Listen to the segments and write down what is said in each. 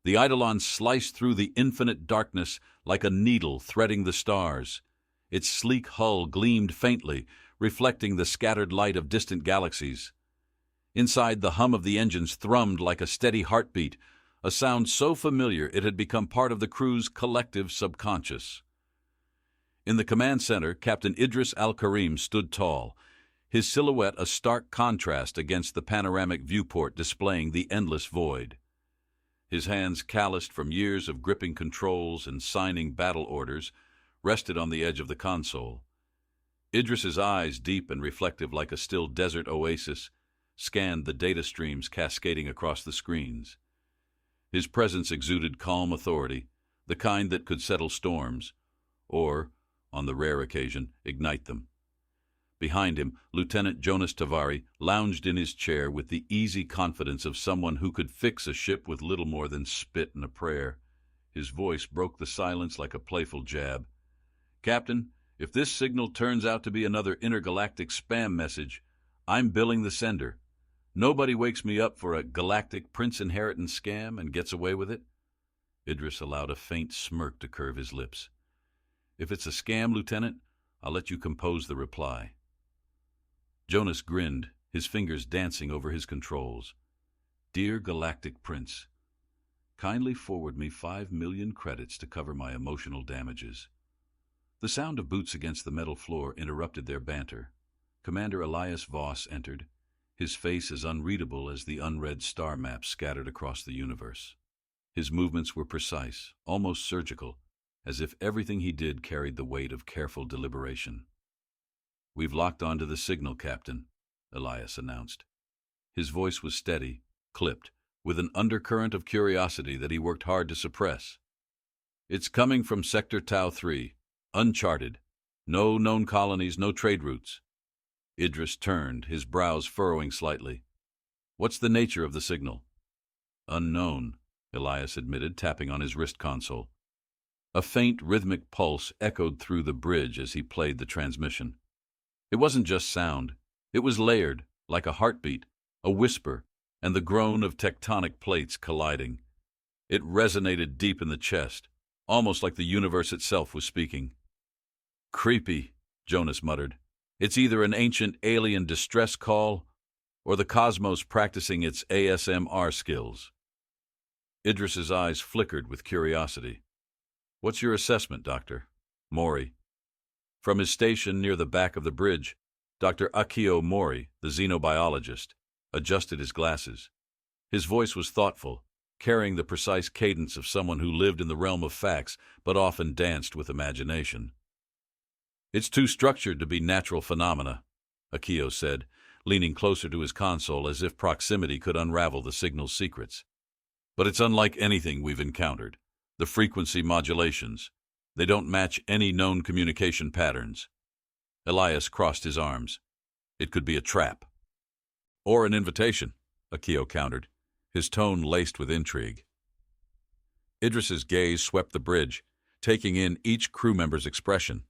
The Eidolon sliced through the infinite darkness like a needle threading the stars. Its sleek hull gleamed faintly, reflecting the scattered light of distant galaxies. Inside, the hum of the engines thrummed like a steady heartbeat, a sound so familiar it had become part of the crew's collective subconscious. In the command center, Captain Idris Al-Karim stood tall, his silhouette a stark contrast against the panoramic viewport displaying the endless void. His hands, calloused from years of gripping controls and signing battle orders, rested on the edge of the console. Idris's eyes, deep and reflective like a still desert oasis, scanned the data streams cascading across the screens. His presence exuded calm authority, the kind that could settle storms, or, on the rare occasion, ignite them. Behind him, Lieutenant Jonas Tavari lounged in his chair with the easy confidence of someone who could fix a ship with little more than spit and a prayer. His voice broke the silence like a playful jab. "Captain, if this signal turns out to be another intergalactic spam message, I'm billing the sender. Nobody wakes me up for a galactic prince inheritance scam and gets away with it." Idris allowed a faint smirk to curve his lips. "If it's a scam, Lieutenant, I'll let you compose the reply." Jonas grinned, his fingers dancing over his controls. "Dear Galactic Prince, kindly forward me 5 million credits to cover my emotional damages." The sound of boots against the metal floor interrupted their banter. Commander Elias Voss entered, his face as unreadable as the unread star maps scattered across the universe. His movements were precise, almost surgical, as if everything he did carried the weight of careful deliberation. "We've locked onto the signal, Captain," Elias announced. His voice was steady, clipped, with an undercurrent of curiosity that he worked hard to suppress. "It's coming from Sector Tau 3, Uncharted. No known colonies, no trade routes." Idris turned, his brows furrowing slightly. "What's the nature of the signal?" "Unknown," Elias admitted, tapping on his wrist console. A faint, rhythmic pulse echoed through the bridge as he played the transmission. It wasn't just sound. It was layered, like a heartbeat, a whisper, and the groan of tectonic plates colliding. It resonated deep in the chest, almost like the universe itself was speaking. "Creepy," Jonas muttered. "It's either an ancient alien distress call or the cosmos practicing its ASMR skills." Idris's eyes flickered with curiosity. "What's your assessment, Doctor?" "Mori." From his station near the back of the bridge, Dr. Akio Mori, the xenobiologist, adjusted his glasses. His voice was thoughtful, carrying the precise cadence of someone who lived in the realm of facts but often danced with imagination. "It's too structured to be natural phenomena," Akio said, leaning closer to his console as if proximity could unravel the signal's secrets. "But it's unlike anything we've encountered. The frequency modulations, they don't match any known communication patterns." Elias crossed his arms. "It could be a trap." "Or an invitation," Akio countered, his tone laced with intrigue. Idris's gaze swept the bridge, taking in each crew member's expression.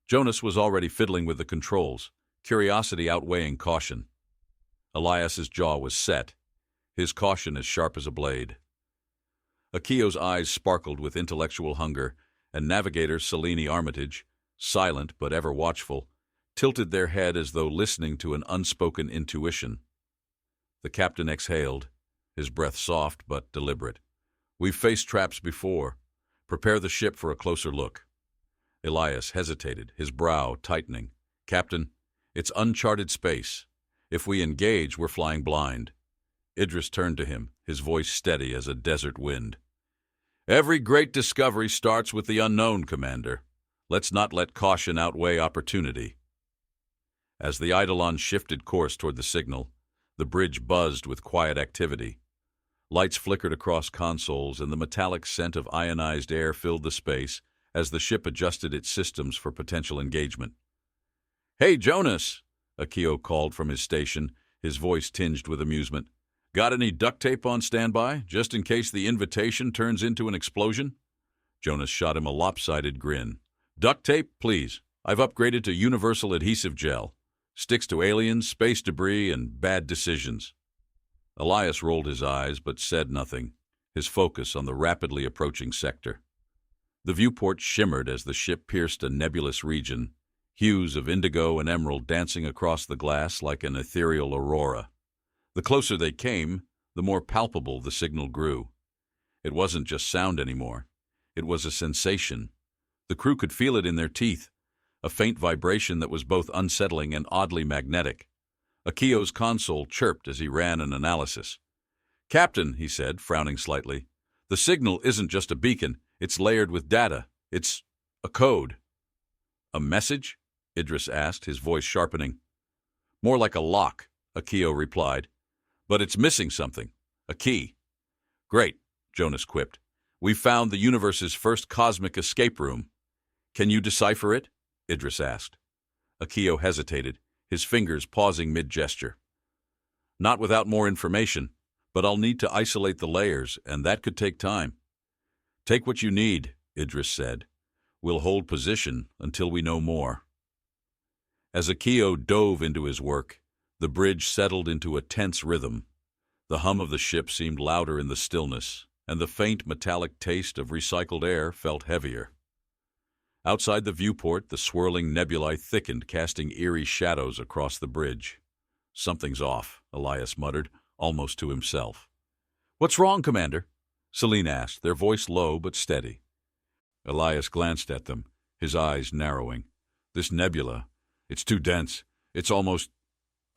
Jonas was already fiddling with the controls, curiosity outweighing caution. Elias's jaw was set, his caution as sharp as a blade. Akio's eyes sparkled with intellectual hunger, and Navigator Selene Armitage, silent but ever watchful, tilted their head as though listening to an unspoken intuition. The captain exhaled, his breath soft but deliberate. "We've faced traps before. Prepare the ship for a closer look." Elias hesitated, his brow tightening. "Captain, it's uncharted space. If we engage, we're flying blind." Idris turned to him, his voice steady as a desert wind. "Every great discovery starts with the unknown, Commander. Let's not let caution outweigh opportunity." As the Eidolon shifted course toward the signal, the bridge buzzed with quiet activity. Lights flickered across consoles, and the metallic scent of ionized air filled the space as the ship adjusted its systems for potential engagement. "Hey, Jonas!" Akio called from his station, his voice tinged with amusement. "Got any duct tape on standby, just in case the invitation turns into an explosion?" Jonas shot him a lopsided grin. "Duct tape, please. I've upgraded to universal adhesive gel. Sticks to aliens, space debris, and bad decisions." Elias rolled his eyes but said nothing. his focus on the rapidly approaching sector. The viewport shimmered as the ship pierced a nebulous region, hues of indigo and emerald dancing across the glass like an ethereal aurora. The closer they came, the more palpable the signal grew. It wasn't just sound anymore. It was a sensation. The crew could feel it in their teeth, a faint vibration that was both unsettling and oddly magnetic. Akio's console chirped as he ran an analysis. "Captain," he said, frowning slightly, "the signal isn't just a beacon, it's layered with data. It's a code." "A message?" Idris asked, his voice sharpening. "More like a lock," Akio replied. "But it's missing something. A key." "Great," Jonas quipped. "We've found the universe's first cosmic escape room." "Can you decipher it?" Idris asked. Akio hesitated, his fingers pausing mid-gesture. "Not without more information, but I'll need to isolate the layers, and that could take time." "Take what you need," Idris said. "We'll hold position until we know more." As Akio dove into his work, the bridge settled into a tense rhythm. The hum of the ship seemed louder in the stillness, and the faint metallic taste of recycled air felt heavier. Outside the viewport, the swirling nebulae thickened, casting eerie shadows across the bridge. "Something's off," Elias muttered, almost to himself. "What's wrong, Commander?" Celine asked, their voice low but steady. Elias glanced at them, his eyes narrowing. "This nebula, it's too dense. It's almost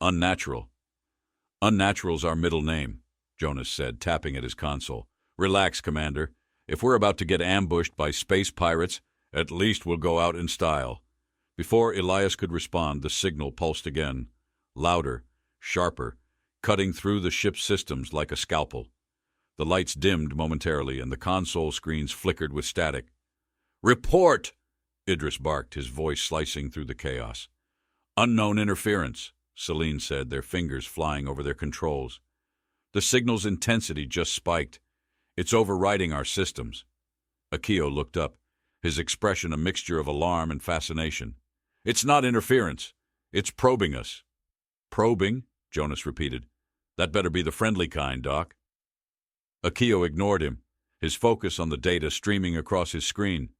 unnatural." "Unnatural's our middle name," Jonas said, tapping at his console. "Relax, Commander. If we're about to get ambushed by space pirates, at least we'll go out in style." Before Elias could respond, the signal pulsed again, louder, sharper, cutting through the ship's systems like a scalpel. The lights dimmed momentarily, and the console screens flickered with static. "Report!" Idris barked, his voice slicing through the chaos. "Unknown interference," Celine said, their fingers flying over their controls. "The signal's intensity just spiked. It's overriding our systems." Akio looked up, his expression a mixture of alarm and fascination. "It's not interference. It's probing us." "Probing?" Jonas repeated. "That better be the friendly kind, Doc." Akio ignored him, his focus on the data streaming across his screen.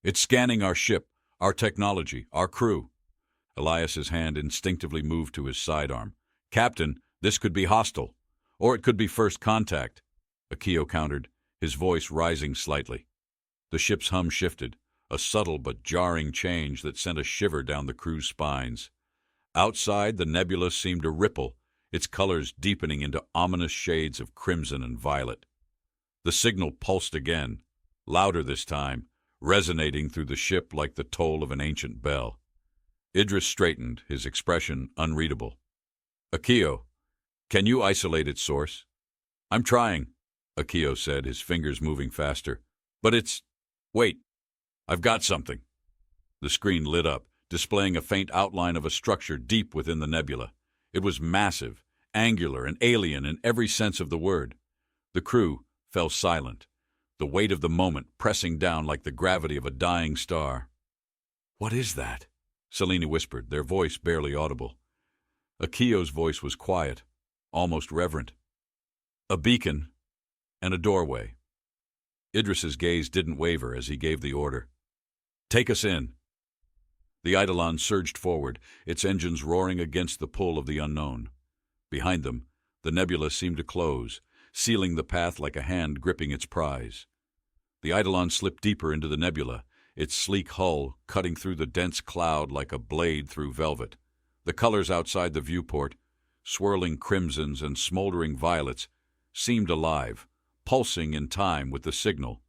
"It's scanning our ship, our technology, our crew." Elias's hand instinctively moved to his sidearm. "Captain, this could be hostile. Or it could be first contact." Akio countered, his voice rising slightly. The ship's hum shifted, a subtle but jarring change that sent a shiver down the crew's spines. Outside, the nebula seemed to ripple, its colors deepening into ominous shades of crimson and violet. The signal pulsed again, louder this time, resonating through the ship like the toll of an ancient bell. Idris straightened, his expression unreadable. "Akio, can you isolate its source?" "I'm trying," Akio said, his fingers moving faster. "But it's... Wait, I've got something." The screen lit up, displaying a faint outline of a structure deep within the nebula. It was massive, angular, and alien in every sense of the word. The crew fell silent, the weight of the moment pressing down like the gravity of a dying star. "What is that?" Celine whispered, their voice barely audible. Akio's voice was quiet, almost reverent. "A beacon and a doorway." Idris's gaze didn't waver as he gave the order. "Take us in." The Eidolon surged forward, its engines roaring against the pull of the unknown. Behind them, the nebula seemed to close, sealing the path like a hand gripping its prize. The Eidolon slipped deeper into the nebula, its sleek hull cutting through the dense cloud like a blade through velvet. The colors outside the viewport, swirling crimsons and smoldering violets, seemed alive, pulsing in time with the signal.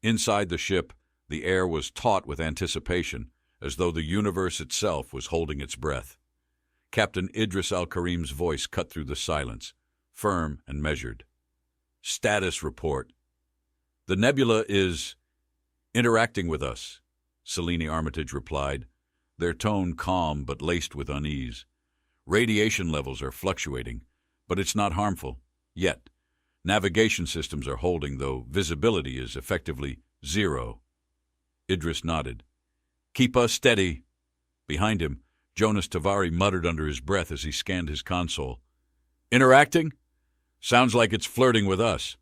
Inside the ship, the air was taut with anticipation, as though the universe itself was holding its breath. Captain Idris Al-Karim's voice cut through the silence, firm and measured. "Status report. The nebula is interacting with us," Selene Armitage replied, their tone calm but laced with unease. "Radiation levels are fluctuating, but it's not harmful, yet. Navigation systems are holding, though visibility is effectively zero." Idris nodded. "Keep us steady." Behind him, Jonas Tavari muttered under his breath as he scanned his console. "Interacting? Sounds like it's flirting with us.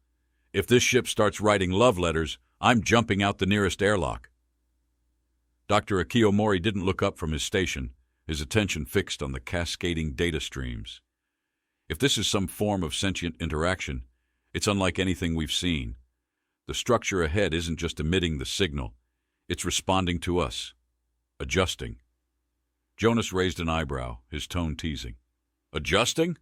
If this ship starts writing love letters, I'm jumping out the nearest airlock. Dr. Akio Mori didn't look up from his station, his attention fixed on the cascading data streams. If this is some form of sentient interaction, it's unlike anything we've seen. The structure ahead isn't just emitting the signal, it's responding to us, adjusting. Jonas raised an eyebrow, his tone teasing. Adjusting?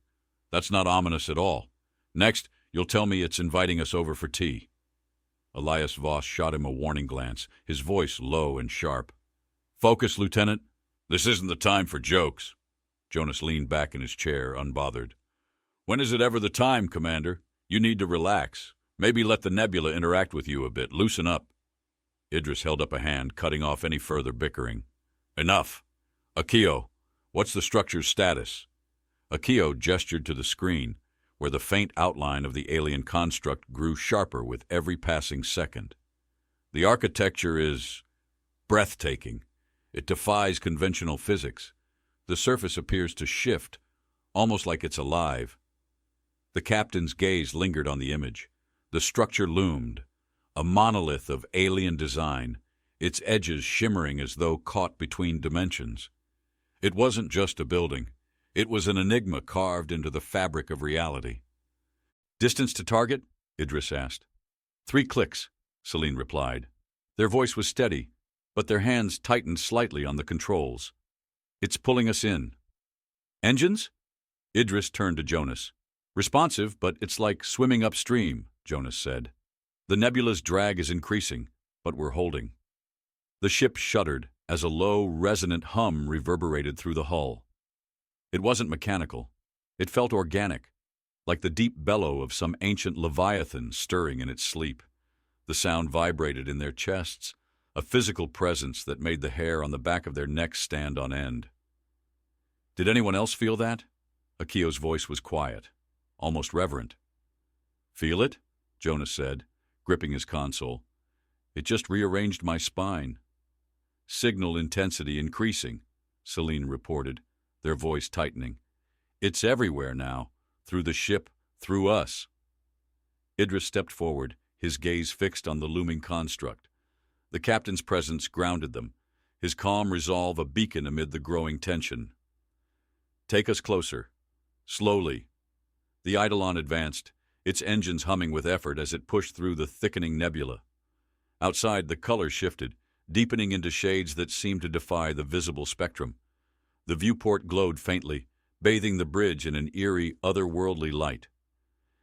That's not ominous at all. Next, you'll tell me it's inviting us over for tea. Elias Voss shot him a warning glance, his voice low and sharp. Focus, Lieutenant. This isn't the time for jokes. Jonas leaned back in his chair, unbothered. When is it ever the time, Commander? You need to relax. Maybe let the nebula interact with you a bit. Loosen up. Idris held up a hand, cutting off any further bickering. Enough. Akio, what's the structure's status? Akio gestured to the screen, where the faint outline of the alien construct grew sharper with every passing second. The architecture is breathtaking. It defies conventional physics. The surface appears to shift, almost like it's alive. The captain's gaze lingered on the image. The structure loomed, a monolith of alien design, its edges shimmering as though caught between dimensions. It wasn't just a building. It was an enigma carved into the fabric of reality. Distance to target? Idris asked. 3 clicks, Celine replied. Their voice was steady, but their hands tightened slightly on the controls. It's pulling us in. Engines? Idris turned to Jonas. Responsive, but it's like swimming upstream, Jonas said. The nebula's drag is increasing, but we're holding. The ship shuddered as a low, resonant hum reverberated through the hull. It wasn't mechanical. It felt organic, like the deep bellow of some ancient leviathan stirring in its sleep. The sound vibrated in their chests, a physical presence that made the hair on the back of their necks stand on end. Did anyone else feel that? Akio's voice was quiet, almost reverent. Feel it? Jonas said, gripping his console. It just rearranged my spine. Signal intensity increasing, Celine reported, their voice tightening. It's everywhere now, through the ship, through us. Idris stepped forward, his gaze fixed on the looming construct. The captain's presence grounded them, his calm resolve a beacon amid the growing tension. Take us closer. Slowly. The Eidolon advanced, its engines humming with effort as it pushed through the thickening nebula. Outside, the color shifted, deepening into shades that seemed to defy the visible spectrum. The viewport glowed faintly, bathing the bridge in an eerie, otherworldly light.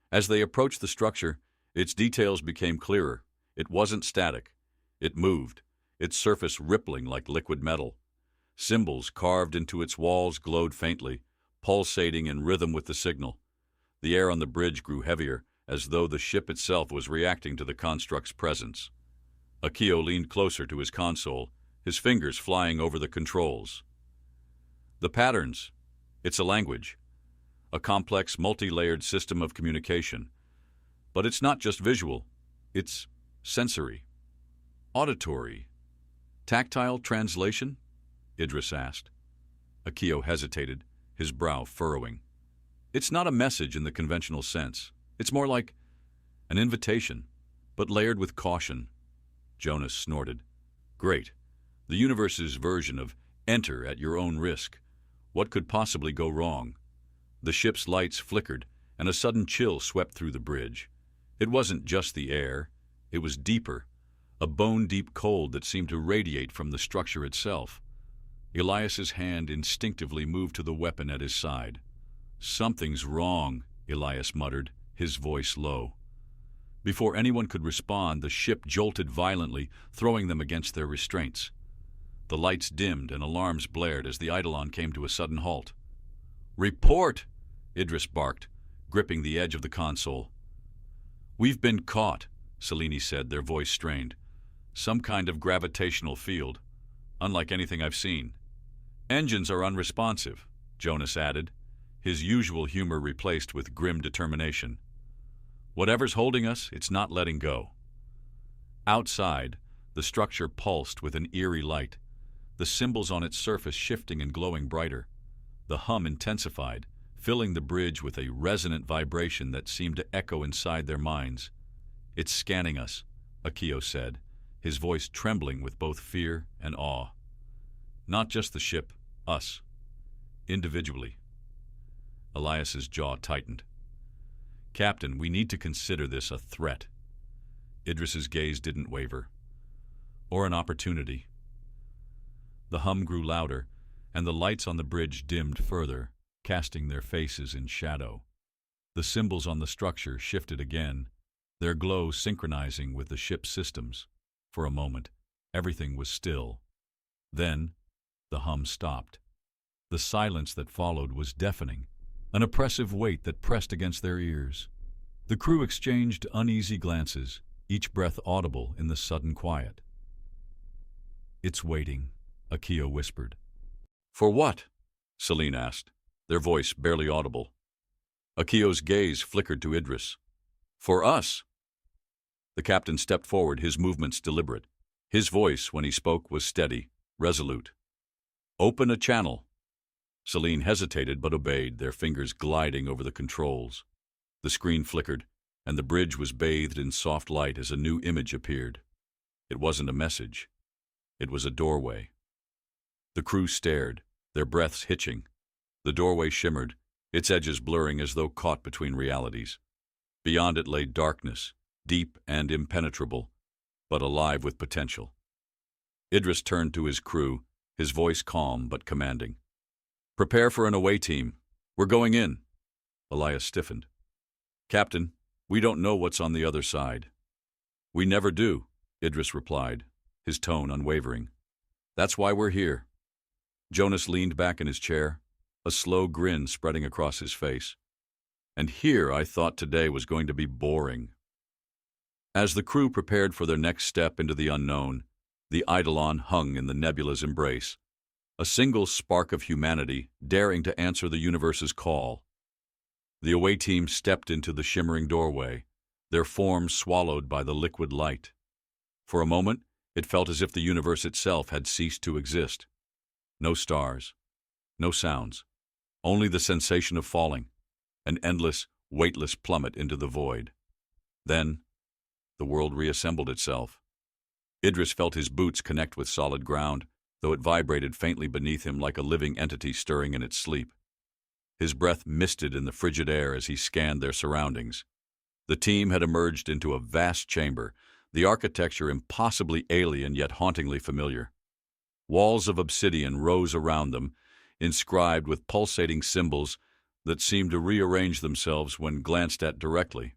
As they approached the structure, its details became clearer. It wasn't static. It moved, its surface rippling like liquid metal. Symbols carved into its walls glowed faintly, pulsating in rhythm with the signal. The air on the bridge grew heavier, as though the ship itself was reacting to the construct's presence. Akio leaned closer to his console, his fingers flying over the controls. The patterns. It's a language. A complex, multi-layered system of communication. But it's not just visual. It's sensory. Auditory. Tactile translation? Idris asked. Akio hesitated, his brow furrowing. It's not a message in the conventional sense. It's more like an invitation, but layered with caution. Jonas snorted. Great. The universe's version of enter at your own risk. What could possibly go wrong? The ship's lights flickered, and a sudden chill swept through the bridge. It wasn't just the air. It was deeper, a bone-deep cold that seemed to radiate from the structure itself. Elias's hand instinctively moved to the weapon at his side. Something's wrong, Elias muttered, his voice low. Before anyone could respond, the ship jolted violently, throwing them against their restraints. The lights dimmed and alarms blared as the Eidolon came to a sudden halt. "Report!" Idris barked, gripping the edge of the console. "We've been caught," Selene said, their voice strained. "Some kind of gravitational field, unlike anything I've seen." "Engines are unresponsive," Jonas added, his usual humor replaced with grim determination. "Whatever's holding us, it's not letting go." Outside, the structure pulsed with an eerie light, the symbols on its surface shifting and glowing brighter. The hum intensified, filling the bridge with a resonant vibration that seemed to echo inside their minds. It's scanning us, Akio said, his voice trembling with both fear and awe. Not just the ship, us. Individually. Elias's jaw tightened. Captain, we need to consider this a threat. Idris's gaze didn't waver. Or an opportunity. The hum grew louder, and the lights on the bridge dimmed further, casting their faces in shadow. The symbols on the structure shifted again, their glow synchronizing with the ship's systems. For a moment, everything was still. Then, the hum stopped. The silence that followed was deafening, an oppressive weight that pressed against their ears. The crew exchanged uneasy glances, each breath audible in the sudden quiet. "It's waiting," Akio whispered. "For what?" Celine asked, their voice barely audible. Akio's gaze flickered to Idris. "For us." The captain stepped forward, his movements deliberate. His voice, when he spoke, was steady, resolute. "Open a channel." Celine hesitated but obeyed, their fingers gliding over the controls. The screen flickered, and the bridge was bathed in soft light as a new image appeared. It wasn't a message. It was a doorway. The crew stared, their breaths hitching. The doorway shimmered, its edges blurring as though caught between realities. Beyond it lay darkness, deep and impenetrable, but alive with potential. Idris turned to his crew, his voice calm but commanding. "Prepare for an away team. We're going in." Elias stiffened. "Captain, we don't know what's on the other side." "We never do," Idris replied, his tone unwavering. "That's why we're here." Jonas leaned back in his chair, a slow grin spreading across his face. "And here I thought today was going to be boring." As the crew prepared for their next step into the unknown, the Eidolon hung in the nebula's embrace, a single spark of humanity daring to answer the universe's call. The away team stepped into the shimmering doorway, their forms swallowed by the liquid light. For a moment, it felt as if the universe itself had ceased to exist. No stars, no sounds, only the sensation of falling, an endless, weightless plummet into the void. Then, the world reassembled itself. Idris felt his boots connect with solid ground, though it vibrated faintly beneath him like a living entity stirring in its sleep. His breath misted in the frigid air as he scanned their surroundings. The team had emerged into a vast chamber, the architecture impossibly alien yet hauntingly familiar. Walls of obsidian rose around them, inscribed with pulsating symbols that seemed to rearrange themselves when glanced at directly.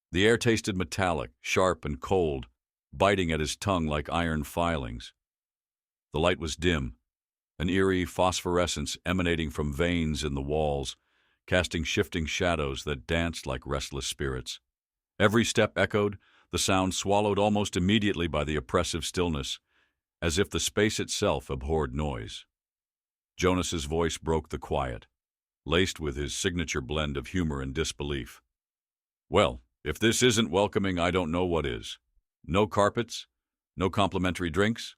The air tasted metallic, sharp and cold, biting at his tongue like iron filings. The light was dim, an eerie phosphorescence emanating from veins in the walls, casting shifting shadows that danced like restless spirits. Every step echoed, the sound swallowed almost immediately by the oppressive stillness, as if the space itself abhorred noise. Jonas's voice broke the quiet, laced with his signature blend of humor and disbelief. "Well, if this isn't welcoming, I don't know what is. No carpets? No complimentary drinks?"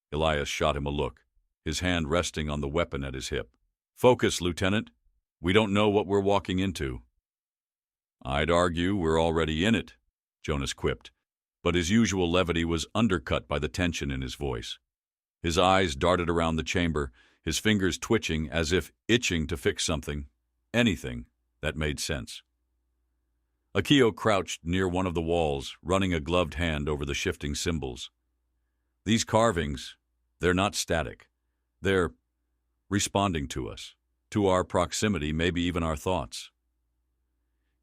Elias shot him a look, his hand resting on the weapon at his hip. "Focus, Lieutenant. We don't know what we're walking into." "I'd argue we're already in it," Jonas quipped, but his usual levity was undercut by the tension in his voice. His eyes darted around the chamber, his fingers twitching as if itching to fix something, anything, that made sense. Akio crouched near one of the walls, running a gloved hand over the shifting symbols. "These carvings, they're not static. They're responding to us, to our proximity, maybe even our thoughts."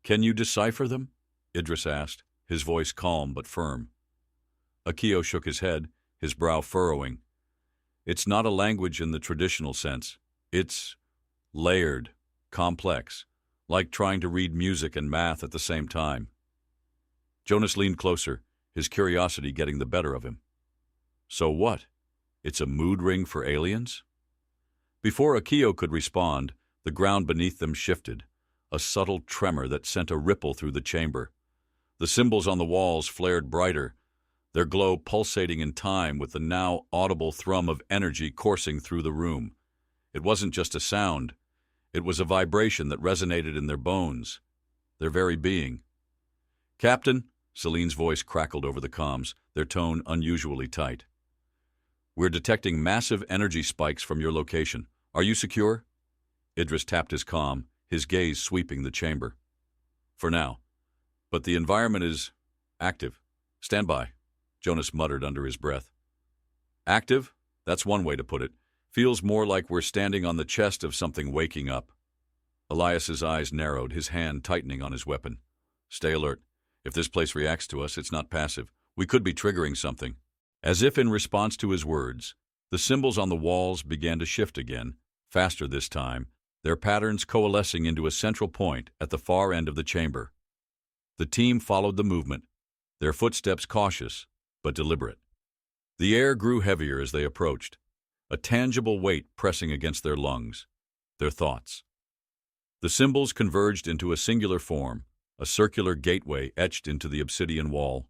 "Can you decipher them?" Idris asked, his voice calm but firm. Akio shook his head, his brow furrowing. "It's not a language in the traditional sense. It's layered, complex, like trying to read music and math at the same time." Jonas leaned closer, his curiosity getting the better of him. "So what? It's a mood ring for aliens?" Before Akio could respond, the ground beneath them shifted, a subtle tremor that sent a ripple through the chamber. The symbols on the walls flared brighter, their glow pulsating in time with the now audible thrum of energy coursing through the room. It wasn't just a sound. It was a vibration that resonated in their bones, their very being. "Captain," Celine's voice crackled over the comms, their tone unusually tight. "We're detecting massive energy spikes from your location. Are you secure?" Idris tapped his comm, his gaze sweeping the chamber. "For now. But the environment is active. Stand by," Jonas muttered under his breath. "Active? That's one way to put it. Feels more like we're standing on the chest of something waking up." Elias's eyes narrowed, his hand tightening on his weapon. "Stay alert. If this place reacts to us, it's not passive. We could be triggering something." As if in response to his words, the symbols on the walls began to shift again, faster this time, their patterns coalescing into a central point at the far end of the chamber. The team followed the movement, their footsteps cautious but deliberate. The air grew heavier as they approached, a tangible weight pressing against their lungs, their thoughts. The symbols converged into a singular form, a circular gateway etched into the obsidian wall.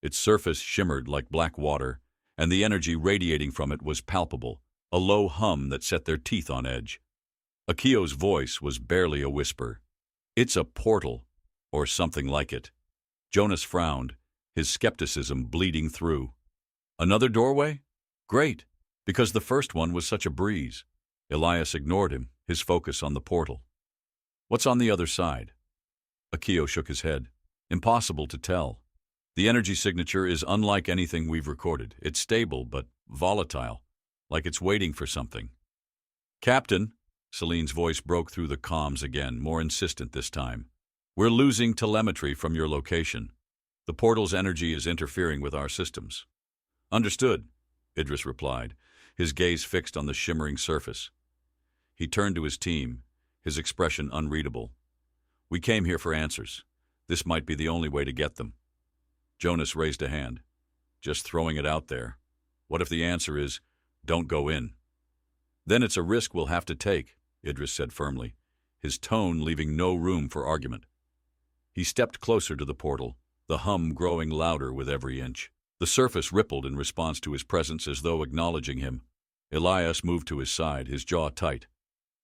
Its surface shimmered like black water, and the energy radiating from it was palpable, a low hum that set their teeth on edge. Akio's voice was barely a whisper. "It's a portal, or something like it." Jonas frowned, his skepticism bleeding through. "Another doorway? Great, because the first one was such a breeze." Elias ignored him, his focus on the portal. "What's on the other side?" Akio shook his head. "Impossible to tell. The energy signature is unlike anything we've recorded. It's stable, but volatile, like it's waiting for something." "Captain," Celine's voice broke through the comms again, more insistent this time. "We're losing telemetry from your location. The portal's energy is interfering with our systems." "Understood," Idris replied, his gaze fixed on the shimmering surface. He turned to his team, his expression unreadable. "We came here for answers. This might be the only way to get them." Jonas raised a hand. "Just throwing it out there. What if the answer is, don't go in?" "Then it's a risk we'll have to take," Idris said firmly, his tone leaving no room for argument. He stepped closer to the portal, the hum growing louder with every inch. The surface rippled in response to his presence as though acknowledging him. Elias moved to his side, his jaw tight.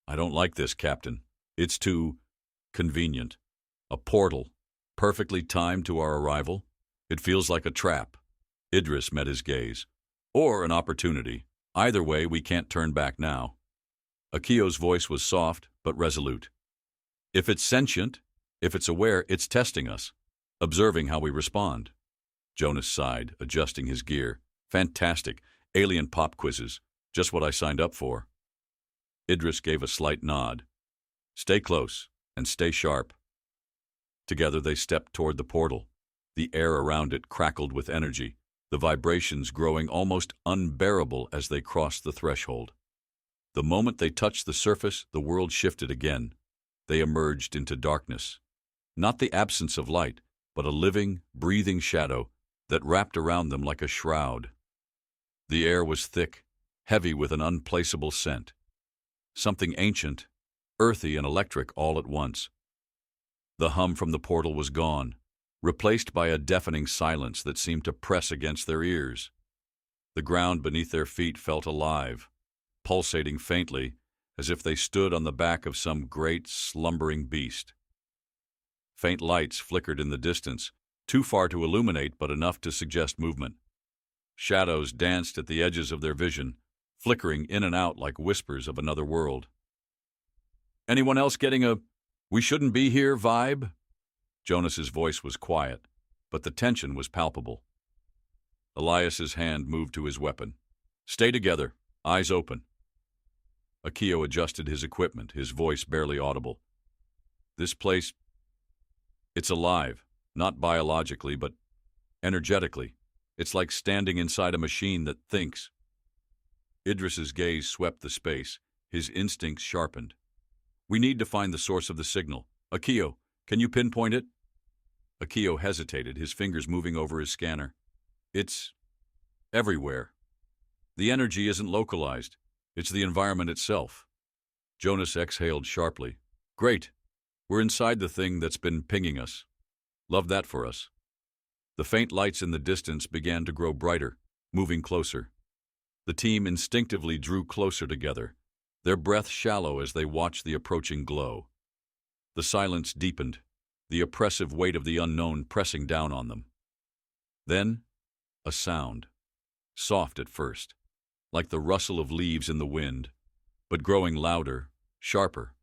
"I don't like this, Captain. It's too convenient. A portal, perfectly timed to our arrival. It feels like a trap." Idris met his gaze. "Or an opportunity. Either way, we can't turn back now." Akio's voice was soft but resolute. "If it's sentient, if it's aware, it's testing us, observing how we respond." Jonas sighed, adjusting his gear. "Fantastic. Alien pop quizzes. Just what I signed up for." Idris gave a slight nod. "Stay close and stay sharp." Together they stepped toward the portal. The air around it crackled with energy, the vibrations growing almost unbearable as they crossed the threshold. The moment they touched the surface, the world shifted again. They emerged into darkness. Not the absence of light, but a living, breathing shadow that wrapped around them like a shroud. The air was thick, heavy with an unplaceable scent. Something ancient, earthy and electric all at once. The hum from the portal was gone, replaced by a deafening silence that seemed to press against their ears. The ground beneath their feet felt alive, pulsating faintly as if they stood on the back of some great, slumbering beast. Faint lights flickered in the distance, too far to illuminate but enough to suggest movement. Shadows danced at the edges of their vision, flickering in and out like whispers of another world. "Anyone else getting a we shouldn't be here vibe?" Jonas's voice was quiet, but the tension was palpable. Elias's hand moved to his weapon. "Stay together, eyes open." Akio adjusted his equipment, his voice barely audible. "This place, it's alive, not biologically, but energetically. It's like standing inside a machine that thinks." Idris's gaze swept the space, his instincts sharpened. "We need to find the source of the signal. Akio, can you pinpoint it?" Akio hesitated, his fingers moving over his scanner. "It's everywhere. The energy isn't localized. It's the environment itself." Jonas exhaled sharply. "Great. We're inside the thing that's been pinging us. Love that for us." The faint lights in the distance began to grow brighter, moving closer. The team instinctively drew closer together, their breath shallow as they watched the approaching glow. The silence deepened, the oppressive weight of the unknown pressing down on them. Then, a sound, soft at first, like the rustle of leaves in the wind, but growing louder, sharper,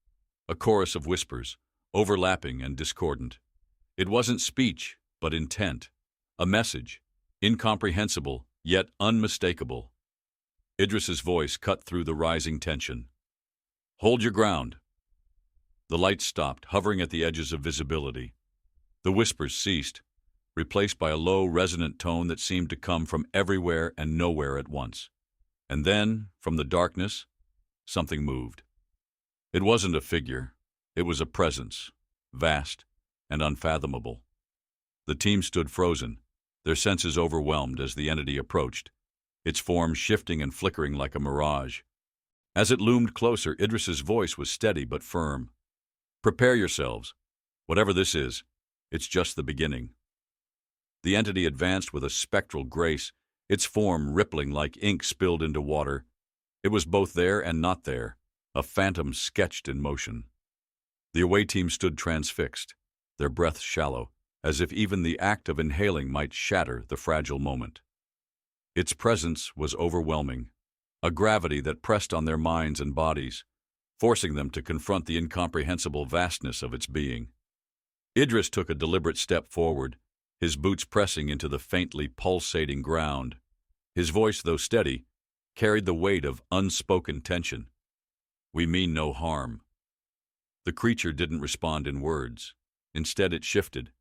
a chorus of whispers, overlapping and discordant. It wasn't speech, but intent, a message, incomprehensible, yet unmistakable. Idris's voice cut through the rising tension. "Hold your ground." The lights stopped, hovering at the edges of visibility. The whispers ceased, replaced by a low, resonant tone that seemed to come from everywhere and nowhere at once. And then, from the darkness, something moved. It wasn't a figure. It was a presence, vast and unfathomable. The team stood frozen, their senses overwhelmed as the entity approached, its form shifting and flickering like a mirage. As it loomed closer, Idris's voice was steady but firm. "Prepare yourselves. Whatever this is, it's just the beginning." The entity advanced with a spectral grace, its form rippling like ink spilled into water. It was both there and not there, a phantom sketched in motion. The away team stood transfixed, their breaths shallow, as if even the act of inhaling might shatter the fragile moment. Its presence was overwhelming, a gravity that pressed on their minds and bodies, forcing them to confront the incomprehensible vastness of its being. Idris took a deliberate step forward, his boots pressing into the faintly pulsating ground. His voice, though steady, carried the weight of unspoken tension. "We mean no harm." The creature didn't respond in words. Instead, it shifted,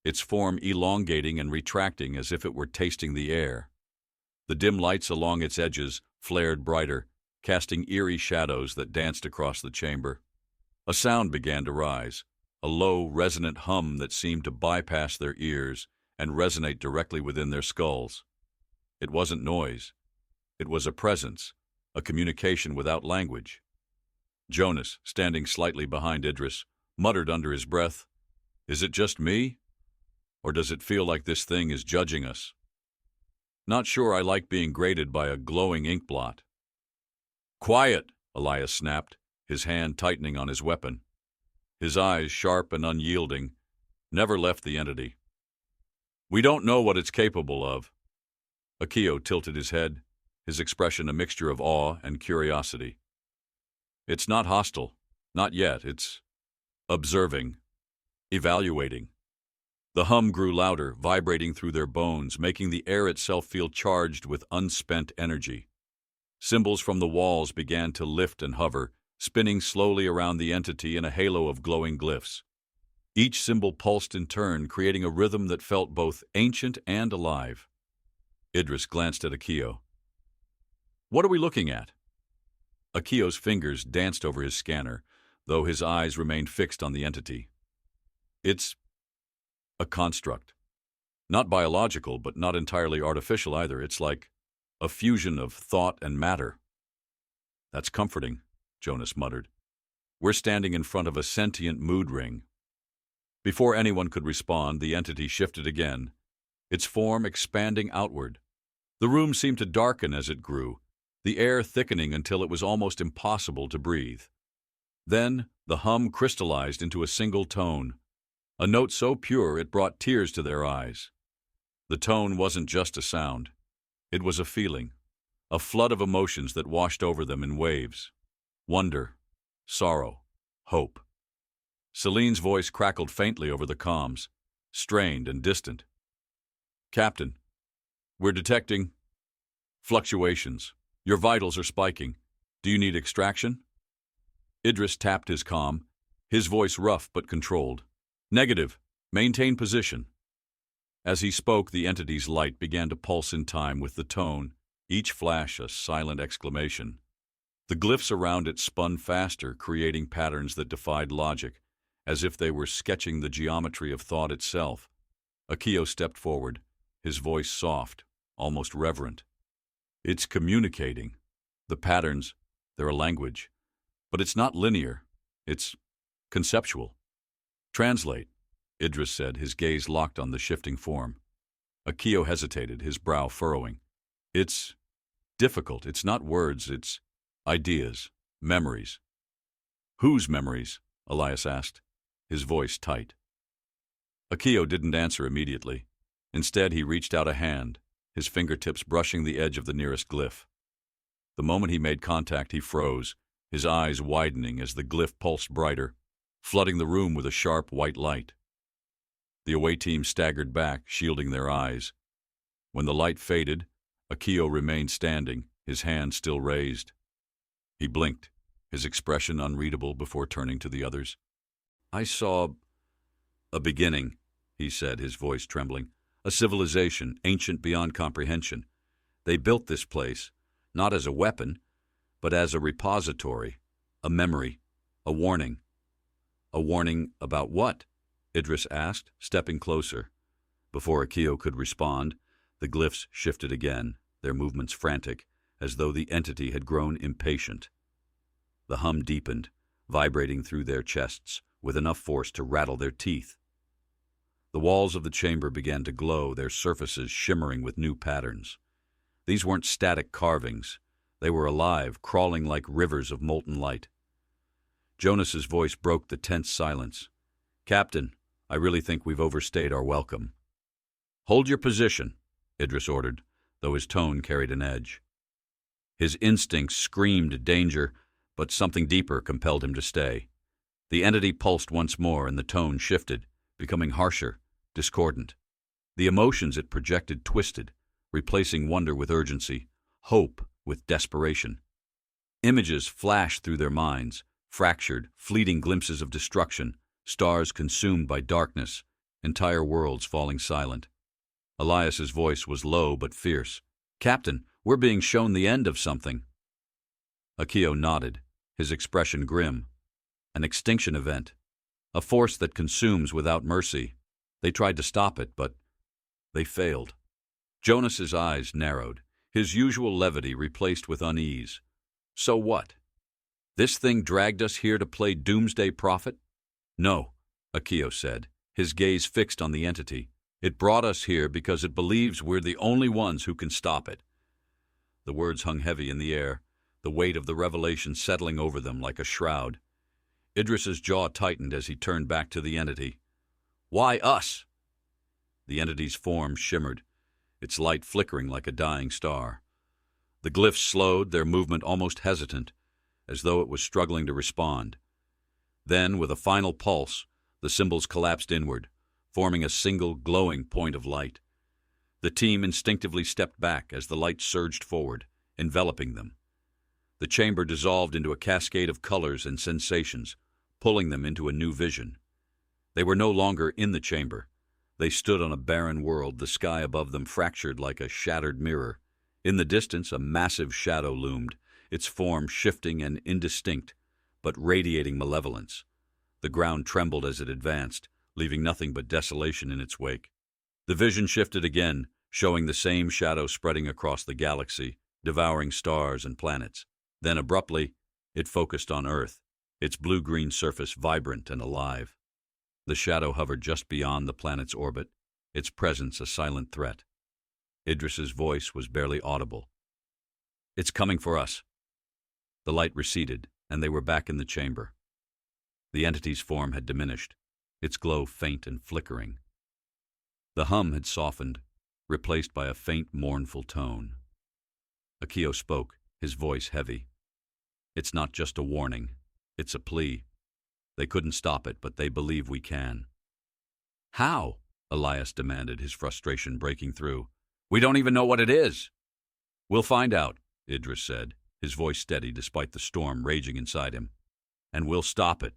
its form elongating and retracting as if it were tasting the air. The dim lights along its edges flared brighter, casting eerie shadows that danced across the chamber. A sound began to rise, a low, resonant hum that seemed to bypass their ears and resonate directly within their skulls. It wasn't noise. It was a presence, a communication without language. Jonas, standing slightly behind Idris, muttered under his breath, "Is it just me? Or does it feel like this thing is judging us? Not sure I like being graded by a glowing ink blot." "Quiet!" Elias snapped, his hand tightening on his weapon. His eyes, sharp and unyielding, never left the entity. "We don't know what it's capable of." Akio tilted his head, his expression a mixture of awe and curiosity. "It's not hostile. Not yet. It's observing, evaluating." The hum grew louder, vibrating through their bones, making the air itself feel charged with unspent energy. Symbols from the walls began to lift and hover, spinning slowly around the entity in a halo of glowing glyphs. Each symbol pulsed in turn, creating a rhythm that felt both ancient and alive. Idris glanced at Akio. "What are we looking at?" Akio's fingers danced over his scanner, though his eyes remained fixed on the entity. "It's a construct. Not biological, but not entirely artificial either. It's like a fusion of thought and matter." "That's comforting," Jonas muttered. "We're standing in front of a sentient mood ring." Before anyone could respond, the entity shifted again, its form expanding outward. The room seemed to darken as it grew, the air thickening until it was almost impossible to breathe. Then the hum crystallized into a single tone, a note so pure it brought tears to their eyes. The tone wasn't just a sound. It was a feeling, a flood of emotions that washed over them in waves. Wonder, sorrow, hope. Celine's voice crackled faintly over the comms, strained and distant. "Captain, we're detecting fluctuations. Your vitals are spiking. Do you need extraction?" Idris tapped his comm, his voice rough but controlled. "Negative. Maintain position." As he spoke, the entity's light began to pulse in time with the tone, each flash a silent exclamation. The glyphs around it spun faster, creating patterns that defied logic, as if they were sketching the geometry of thought itself. Akio stepped forward, his voice soft, almost reverent. "It's communicating. The patterns, they're a language. But it's not linear. It's conceptual." "Translate," Idris said, his gaze locked on the shifting form. Akio hesitated, his brow furrowing. "It's difficult. It's not words. It's ideas, memories." "Whose memories?" Elias asked, his voice tight. Akio didn't answer immediately. Instead, he reached out a hand, his fingertips brushing the edge of the nearest glyph. The moment he made contact, he froze, his eyes widening as the glyph pulsed brighter, flooding the room with a sharp white light. The away team staggered back, shielding their eyes. When the light faded, Akio remained standing, his hand still raised. He blinked, his expression unreadable, before turning to the others. "I saw a beginning," he said, his voice trembling. "A civilization, ancient beyond comprehension. They built this place, not as a weapon, but as a repository, a memory, a warning." "A warning about what?" Idris asked, stepping closer. Before Akio could respond, the glyphs shifted again, their movements frantic, as though the entity had grown impatient. The hum deepened, vibrating through their chests, with enough force to rattle their teeth. The walls of the chamber began to glow, their surfaces shimmering with new patterns. These weren't static carvings. They were alive, crawling like rivers of molten light. Jonas's voice broke the tense silence. "Captain, I really think we've overstayed our welcome." "Hold your position," Idris ordered, though his tone carried an edge. His instincts screamed danger, but something deeper compelled him to stay. The entity pulsed once more, and the tone shifted, becoming harsher, discordant. The emotions it projected twisted, replacing wonder with urgency, hope with desperation. Images flashed through their minds, fractured, fleeting glimpses of destruction, stars consumed by darkness, entire worlds falling silent. Elias's voice was low but fierce. "Captain, we're being shown the end of something." Akio nodded, his expression grim. "An extinction event. A force that consumes without mercy. They tried to stop it, but they failed." Jonas's eyes narrowed, his usual levity replaced with unease. "So what? This thing dragged us here to play doomsday prophet?" "No," Akio said, his gaze fixed on the entity. "It brought us here because it believes we're the only ones who can stop it." The words hung heavy in the air, the weight of the revelation settling over them like a shroud. Idris's jaw tightened as he turned back to the entity. "Why us?" The entity's form shimmered, its light flickering like a dying star. The glyphs slowed, their movement almost hesitant, as though it was struggling to respond. Then, with a final pulse, the symbols collapsed inward, forming a single glowing point of light. The team instinctively stepped back as the light surged forward, enveloping them. The chamber dissolved into a cascade of colors and sensations, pulling them into a new vision. They were no longer in the chamber. They stood on a barren world, the sky above them fractured like a shattered mirror. In the distance, a massive shadow loomed, its form shifting and indistinct, but radiating malevolence. The ground trembled as it advanced, leaving nothing but desolation in its wake. The vision shifted again, showing the same shadow spreading across the galaxy, devouring stars and planets. Then, abruptly, it focused on Earth, its blue-green surface vibrant and alive. The shadow hovered just beyond the planet's orbit, its presence a silent threat. Idris's voice was barely audible. "It's coming for us." The light receded, and they were back in the chamber. The entity's form had diminished, its glow faint and flickering. The hum had softened, replaced by a faint, mournful tone. Akio spoke, his voice heavy. "It's not just a warning. It's a plea. They couldn't stop it, but they believe we can." "How?" Elias demanded, his frustration breaking through. "We don't even know what it is." "We'll find out," Idris said, his voice steady despite the storm raging inside him. "And we'll stop it."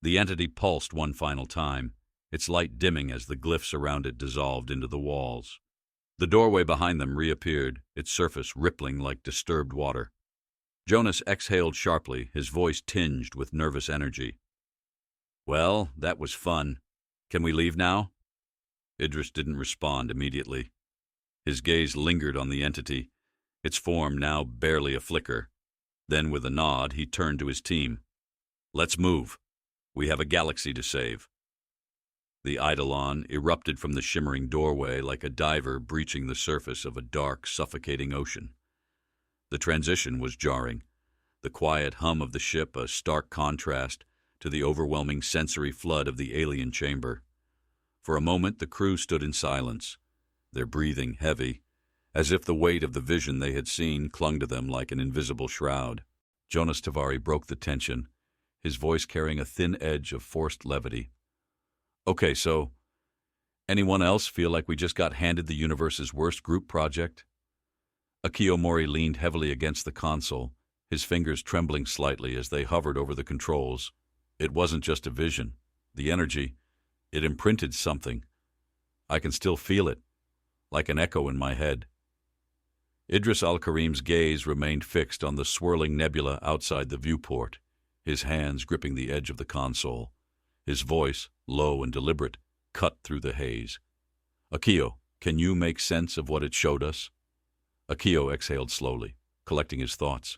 The entity pulsed one final time, its light dimming as the glyphs around it dissolved into the walls. The doorway behind them reappeared, its surface rippling like disturbed water. Jonas exhaled sharply, his voice tinged with nervous energy. "Well, that was fun. Can we leave now?" Idris didn't respond immediately. His gaze lingered on the entity, its form now barely a flicker. Then, with a nod, he turned to his team. "Let's move. We have a galaxy to save." The Eidolon erupted from the shimmering doorway like a diver breaching the surface of a dark, suffocating ocean. The transition was jarring, the quiet hum of the ship a stark contrast to the overwhelming sensory flood of the alien chamber. For a moment, the crew stood in silence, their breathing heavy, as if the weight of the vision they had seen clung to them like an invisible shroud. Jonas Tavari broke the tension, his voice carrying a thin edge of forced levity. "Okay, so, anyone else feel like we just got handed the universe's worst group project?" Akio Mori leaned heavily against the console, his fingers trembling slightly as they hovered over the controls. It wasn't just a vision. The energy, it imprinted something. I can still feel it, like an echo in my head. Idris Al-Karim's gaze remained fixed on the swirling nebula outside the viewport, his hands gripping the edge of the console. His voice, low and deliberate, cut through the haze. "Akio, can you make sense of what it showed us?" Akio exhaled slowly, collecting his thoughts.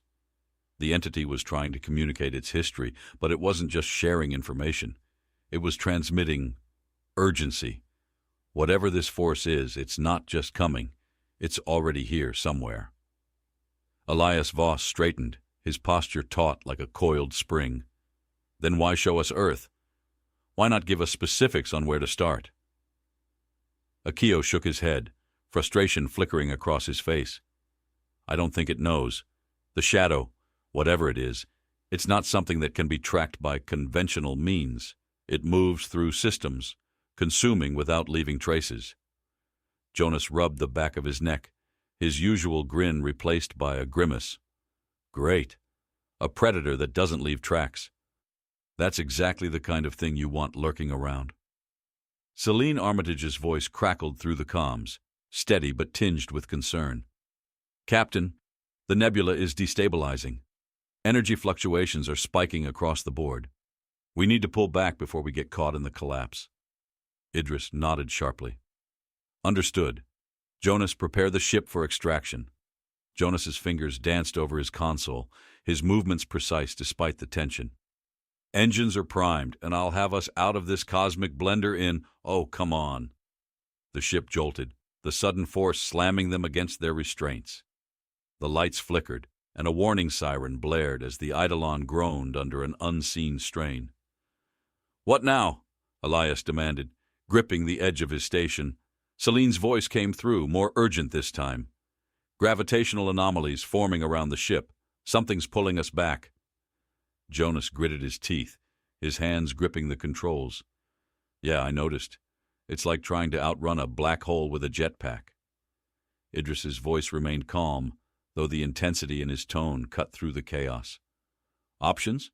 The entity was trying to communicate its history, but it wasn't just sharing information. It was transmitting urgency. Whatever this force is, it's not just coming. It's already here somewhere. Elias Voss straightened, his posture taut like a coiled spring. "Then why show us Earth? Why not give us specifics on where to start?" Akio shook his head, frustration flickering across his face. "I don't think it knows. The shadow, whatever it is, it's not something that can be tracked by conventional means. It moves through systems, consuming without leaving traces." Jonas rubbed the back of his neck, his usual grin replaced by a grimace. "Great. A predator that doesn't leave tracks. That's exactly the kind of thing you want lurking around." Celine Armitage's voice crackled through the comms, steady but tinged with concern. "Captain, the nebula is destabilizing. Energy fluctuations are spiking across the board. We need to pull back before we get caught in the collapse." Idris nodded sharply. "Understood. Jonas, prepare the ship for extraction." Jonas's fingers danced over his console, his movements precise despite the tension. "Engines are primed, and I'll have us out of this cosmic blender in— Oh, come on." The ship jolted, the sudden force slamming them against their restraints. The lights flickered, and a warning siren blared as the Eidolon groaned under an unseen strain. "What now?" Elias demanded, gripping the edge of his station. Celine's voice came through, more urgent this time. "Gravitational anomalies forming around the ship. Something's pulling us back." Jonas gritted his teeth, his hands gripping the controls. "Yeah, I noticed. It's like trying to outrun a black hole with a jetpack." Idris's voice remained calm, though the intensity in his tone cut through the chaos. "Options?"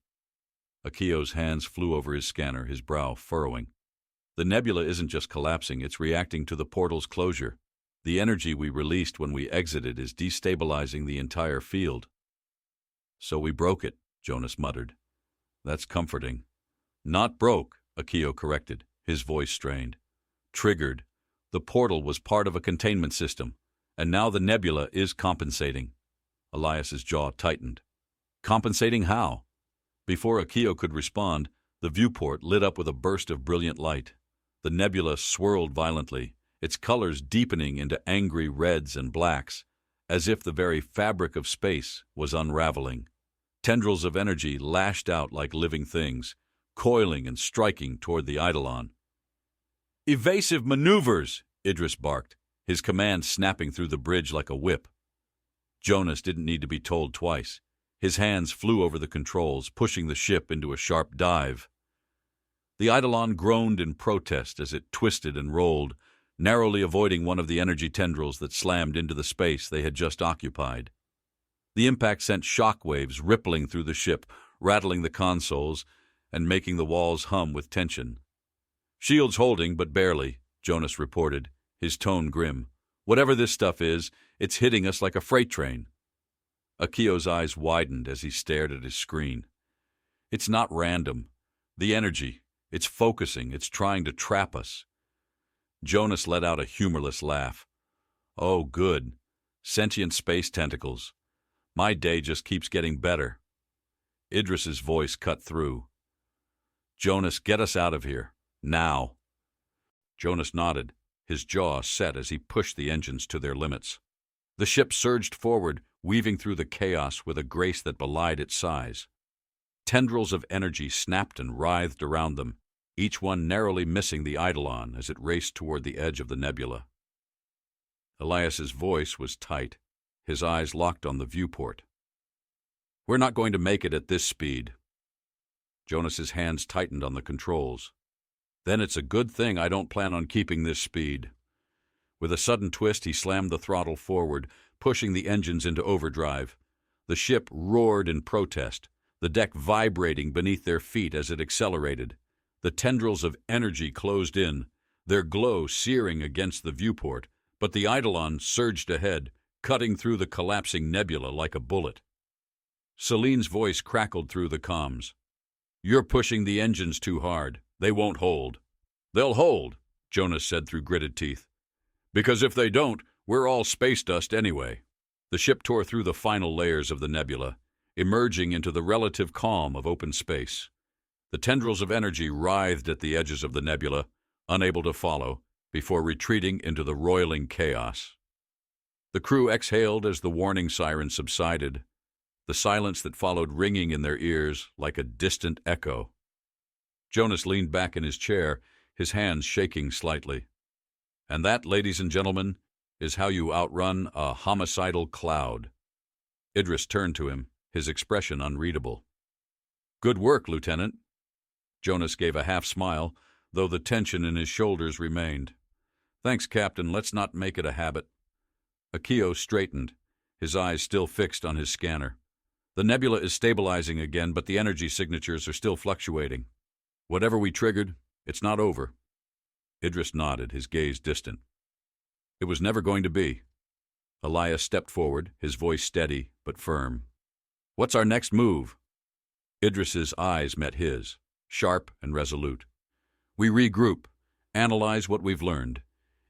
Akio's hands flew over his scanner, his brow furrowing. "The nebula isn't just collapsing, it's reacting to the portal's closure. The energy we released when we exited is destabilizing the entire field." "So we broke it," Jonas muttered. "That's comforting." "Not broke," Akio corrected, his voice strained. "Triggered. The portal was part of a containment system, and now the nebula is compensating." Elias's jaw tightened. "Compensating how?" Before Akio could respond, the viewport lit up with a burst of brilliant light. The nebula swirled violently, its colors deepening into angry reds and blacks, as if the very fabric of space was unraveling. Tendrils of energy lashed out like living things, coiling and striking toward the Eidolon. "Evasive maneuvers!" Idris barked, his command snapping through the bridge like a whip. Jonas didn't need to be told twice. His hands flew over the controls, pushing the ship into a sharp dive. The Eidolon groaned in protest as it twisted and rolled, narrowly avoiding one of the energy tendrils that slammed into the space they had just occupied. The impact sent shock waves rippling through the ship, rattling the consoles and making the walls hum with tension. "Shields holding, but barely," Jonas reported, his tone grim. "Whatever this stuff is, it's hitting us like a freight train." Akio's eyes widened as he stared at his screen. "It's not random. The energy, it's focusing, it's trying to trap us." Jonas let out a humorless laugh. "Oh, good. Sentient space tentacles. My day just keeps getting better." Idris's voice cut through. "Jonas, get us out of here. Now." Jonas nodded, his jaw set as he pushed the engines to their limits. The ship surged forward, weaving through the chaos with a grace that belied its size. Tendrils of energy snapped and writhed around them, each one narrowly missing the Eidolon as it raced toward the edge of the nebula. Elias's voice was tight, his eyes locked on the viewport. "We're not going to make it at this speed." Jonas's hands tightened on the controls. "Then it's a good thing I don't plan on keeping this speed." With a sudden twist, he slammed the throttle forward, pushing the engines into overdrive. The ship roared in protest, the deck vibrating beneath their feet as it accelerated. The tendrils of energy closed in, their glow searing against the viewport, but the Eidolon surged ahead, cutting through the collapsing nebula like a bullet. Celine's voice crackled through the comms. "You're pushing the engines too hard. They won't hold." "They'll hold," Jonas said through gritted teeth. "Because if they don't, we're all space dust anyway." The ship tore through the final layers of the nebula, emerging into the relative calm of open space. The tendrils of energy writhed at the edges of the nebula, unable to follow, before retreating into the roiling chaos. The crew exhaled as the warning siren subsided, the silence that followed ringing in their ears like a distant echo. Jonas leaned back in his chair, his hands shaking slightly. "And that, ladies and gentlemen, is how you outrun a homicidal cloud." Idris turned to him, his expression unreadable. "Good work, Lieutenant." Jonas gave a half-smile, though the tension in his shoulders remained. "Thanks, Captain. Let's not make it a habit." Akio straightened, his eyes still fixed on his scanner. "The nebula is stabilizing again, but the energy signatures are still fluctuating. Whatever we triggered, it's not over." Idris nodded, his gaze distant. "It was never going to be." Elias stepped forward, his voice steady but firm. "What's our next move?" Idris's eyes met his, sharp and resolute. "We regroup, analyze what we've learned.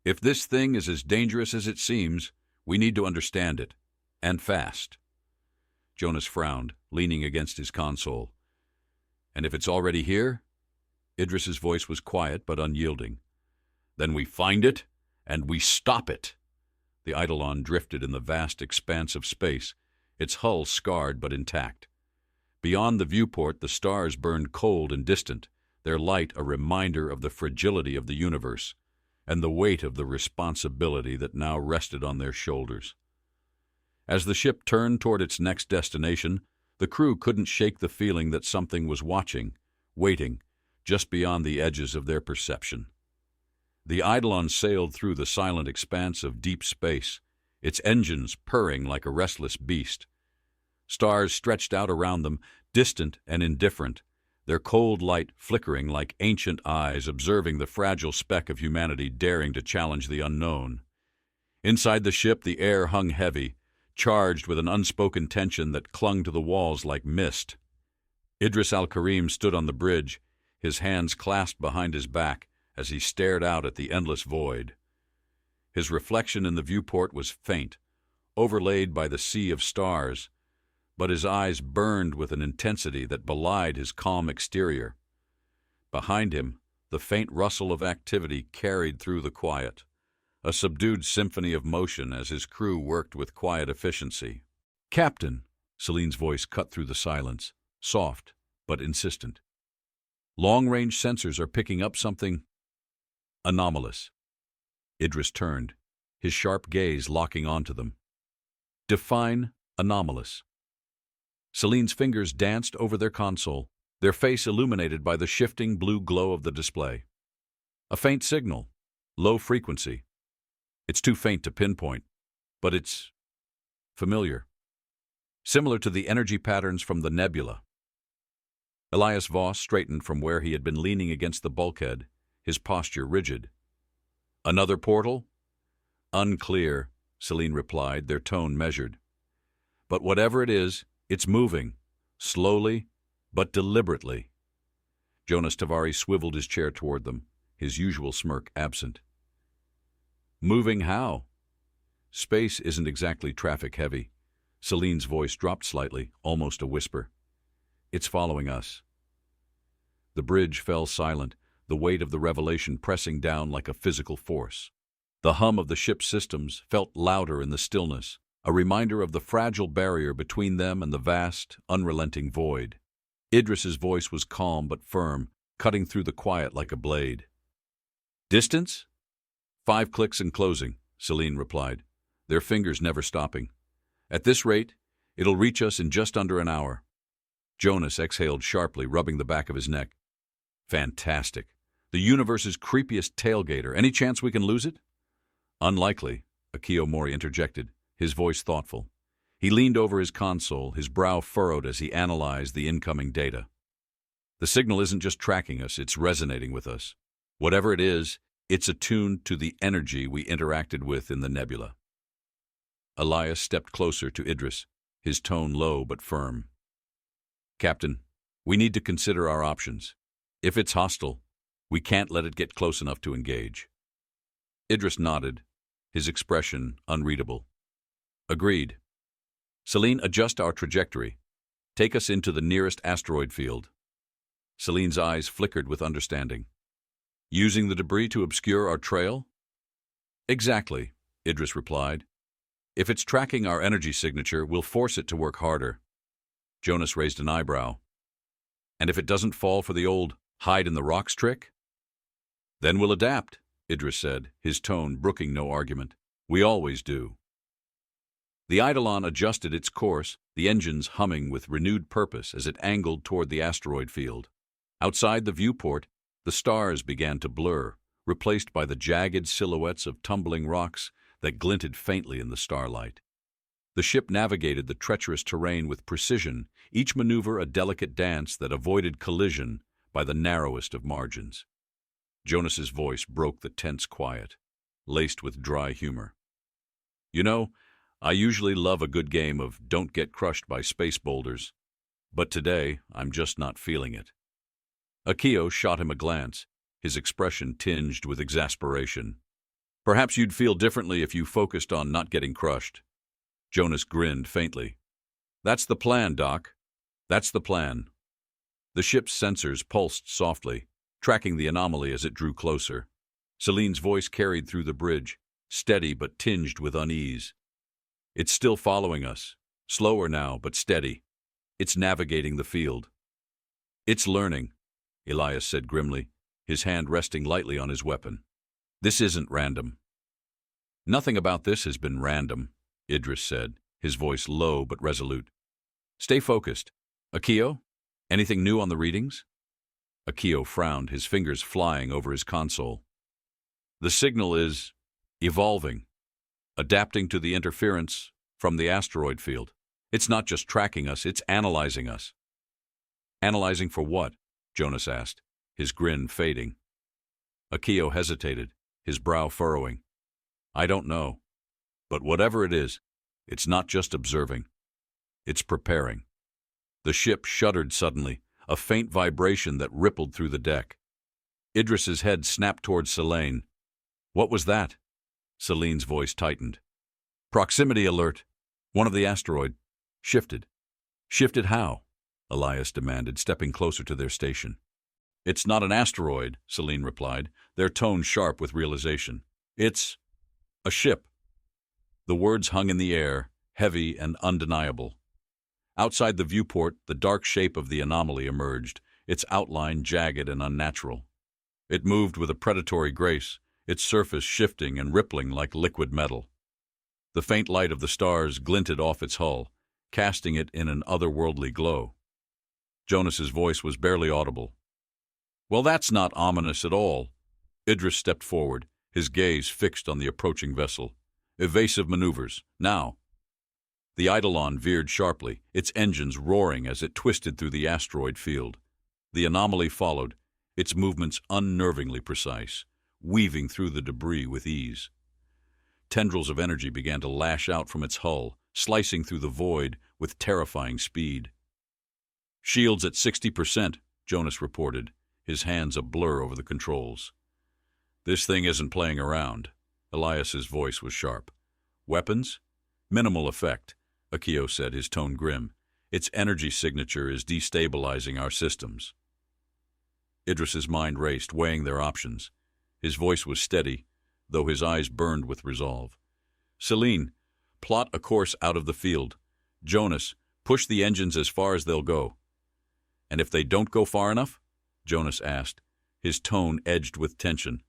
If this thing is as dangerous as it seems, we need to understand it, and fast." Jonas frowned, leaning against his console. "And if it's already here?" Idris's voice was quiet but unyielding. "Then we find it, and we stop it." The Eidolon drifted in the vast expanse of space, its hull scarred but intact. Beyond the viewport, the stars burned cold and distant, their light a reminder of the fragility of the universe and the weight of the responsibility that now rested on their shoulders. As the ship turned toward its next destination, the crew couldn't shake the feeling that something was watching, waiting, just beyond the edges of their perception. The Eidolon sailed through the silent expanse of deep space, its engines purring like a restless beast. Stars stretched out around them, distant and indifferent, their cold light flickering like ancient eyes observing the fragile speck of humanity daring to challenge the unknown. Inside the ship, the air hung heavy, charged with an unspoken tension that clung to the walls like mist. Idris al-Karim stood on the bridge, his hands clasped behind his back as he stared out at the endless void. His reflection in the viewport was faint, overlaid by the sea of stars, but his eyes burned with an intensity that belied his calm exterior. Behind him, the faint rustle of activity carried through the quiet, a subdued symphony of motion as his crew worked with quiet efficiency. "Captain," Celine's voice cut through the silence, soft but insistent. "Long-range sensors are picking up something anomalous." Idris turned, his sharp gaze locking onto them. "Define anomalous." Celine's fingers danced over their console, their face illuminated by the shifting blue glow of the display. "A faint signal, low frequency. It's too faint to pinpoint, but it's familiar. Similar to the energy patterns from the nebula." Elias Voss straightened from where he had been leaning against the bulkhead, his posture rigid. "Another portal?" "Unclear," Celine replied, their tone measured. "But whatever it is, it's moving, slowly but deliberately." Jonas Tavares swiveled his chair toward them, his usual smirk absent. "Moving how?" "Space isn't exactly traffic-heavy." Celine's voice dropped slightly, almost a whisper. "It's following us." The bridge fell silent, the weight of the revelation pressing down like a physical force. The hum of the ship's systems felt louder in the stillness, a reminder of the fragile barrier between them and the vast, unrelenting void. Idris's voice was calm but firm, cutting through the quiet like a blade. Distance? 5 clicks and closing, Celine replied, their fingers never stopping. At this rate, it'll reach us in just under an hour. Jonas exhaled sharply, rubbing the back of his neck. Fantastic. The universe's creepiest tailgater. Any chance we can lose it? Unlikely, Akio Mori interjected, his voice thoughtful. He leaned over his console, his brow furrowed as he analyzed the incoming data. The signal isn't just tracking us, it's resonating with us. Whatever it is, it's attuned to the energy we interacted with in the nebula. Elias stepped closer to Idris, his tone low but firm. Captain, we need to consider our options. If it's hostile, we can't let it get close enough to engage. Idris nodded, his expression unreadable. Agreed. Celine, adjust our trajectory. Take us into the nearest asteroid field. Celine's eyes flickered with understanding. Using the debris to obscure our trail? Exactly, Idris replied. If it's tracking our energy signature, we'll force it to work harder. Jonas raised an eyebrow. And if it doesn't fall for the old hide in the rocks trick? Then we'll adapt, Idris said, his tone brooking no argument. We always do. The Eidolon adjusted its course, the engines humming with renewed purpose as it angled toward the asteroid field. Outside the viewport, the stars began to blur, replaced by the jagged silhouettes of tumbling rocks that glinted faintly in the starlight. The ship navigated the treacherous terrain with precision, each maneuver a delicate dance that avoided collision by the narrowest of margins. Jonas's voice broke the tense quiet, laced with dry humor. You know, I usually love a good game of don't get crushed by space boulders, but today I'm just not feeling it. Akio shot him a glance, his expression tinged with exasperation. Perhaps you'd feel differently if you focused on not getting crushed. Jonas grinned faintly. That's the plan, Doc. That's the plan. The ship's sensors pulsed softly, tracking the anomaly as it drew closer. Celine's voice carried through the bridge, steady but tinged with unease. It's still following us, slower now but steady. It's navigating the field. It's learning, Elias said grimly, his hand resting lightly on his weapon. This isn't random. Nothing about this has been random, Idris said, his voice low but resolute. Stay focused. Akio, anything new on the readings? Akio frowned, his fingers flying over his console. The signal is evolving, adapting to the interference from the asteroid field. It's not just tracking us, it's analyzing us. Analyzing for what? Jonas asked, his grin fading. Akio hesitated, his brow furrowing. I don't know. But whatever it is, it's not just observing. It's preparing. The ship shuddered suddenly, a faint vibration that rippled through the deck. Idris's head snapped towards Celine. What was that? Celine's voice tightened. Proximity alert. One of the asteroid. Shifted. Shifted how? Elias demanded, stepping closer to their station. It's not an asteroid, Celine replied, their tone sharp with realization. It's a ship. The words hung in the air, heavy and undeniable. Outside the viewport, the dark shape of the anomaly emerged, its outline jagged and unnatural. It moved with a predatory grace, its surface shifting and rippling like liquid metal. The faint light of the stars glinted off its hull, casting it in an otherworldly glow. Jonas's voice was barely audible. Well, that's not ominous at all. Idris stepped forward, his gaze fixed on the approaching vessel. Evasive maneuvers, now. The Eidolon veered sharply, its engines roaring as it twisted through the asteroid field. The anomaly followed, its movements unnervingly precise, weaving through the debris with ease. Tendrils of energy began to lash out from its hull, slicing through the void with terrifying speed. Shields at 60%, Jonas reported, his hands a blur over the controls. This thing isn't playing around. Elias's voice was sharp. Weapons? Minimal effect, Akio said, his tone grim. Its energy signature is destabilizing our systems. Idris's mind raced, weighing their options. His voice was steady, though his eyes burned with resolve. Celine, plot a course out of the field. Jonas, push the engines as far as they'll go. And if they don't go far enough, Jonas asked, his tone edged with tension.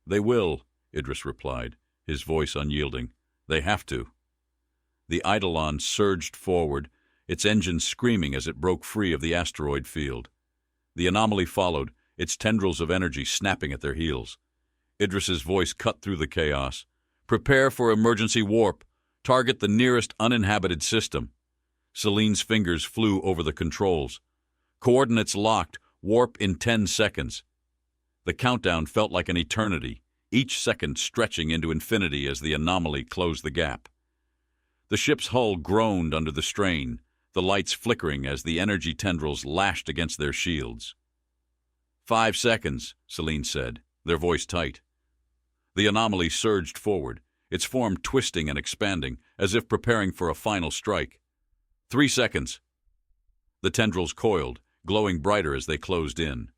They will, Idris replied, his voice unyielding. They have to. The Eidolon surged forward, its engine screaming as it broke free of the asteroid field. The anomaly followed, its tendrils of energy snapping at their heels. Idris's voice cut through the chaos. Prepare for emergency warp. Target the nearest uninhabited system. Celine's fingers flew over the controls. Coordinates locked. Warp in 10 seconds. The countdown felt like an eternity, each second stretching into infinity as the anomaly closed the gap. The ship's hull groaned under the strain, the lights flickering as the energy tendrils lashed against their shields. 5 seconds, Celine said, their voice tight. The anomaly surged forward, its form twisting and expanding, as if preparing for a final strike. 3 seconds. The tendrils coiled, glowing brighter as they closed in.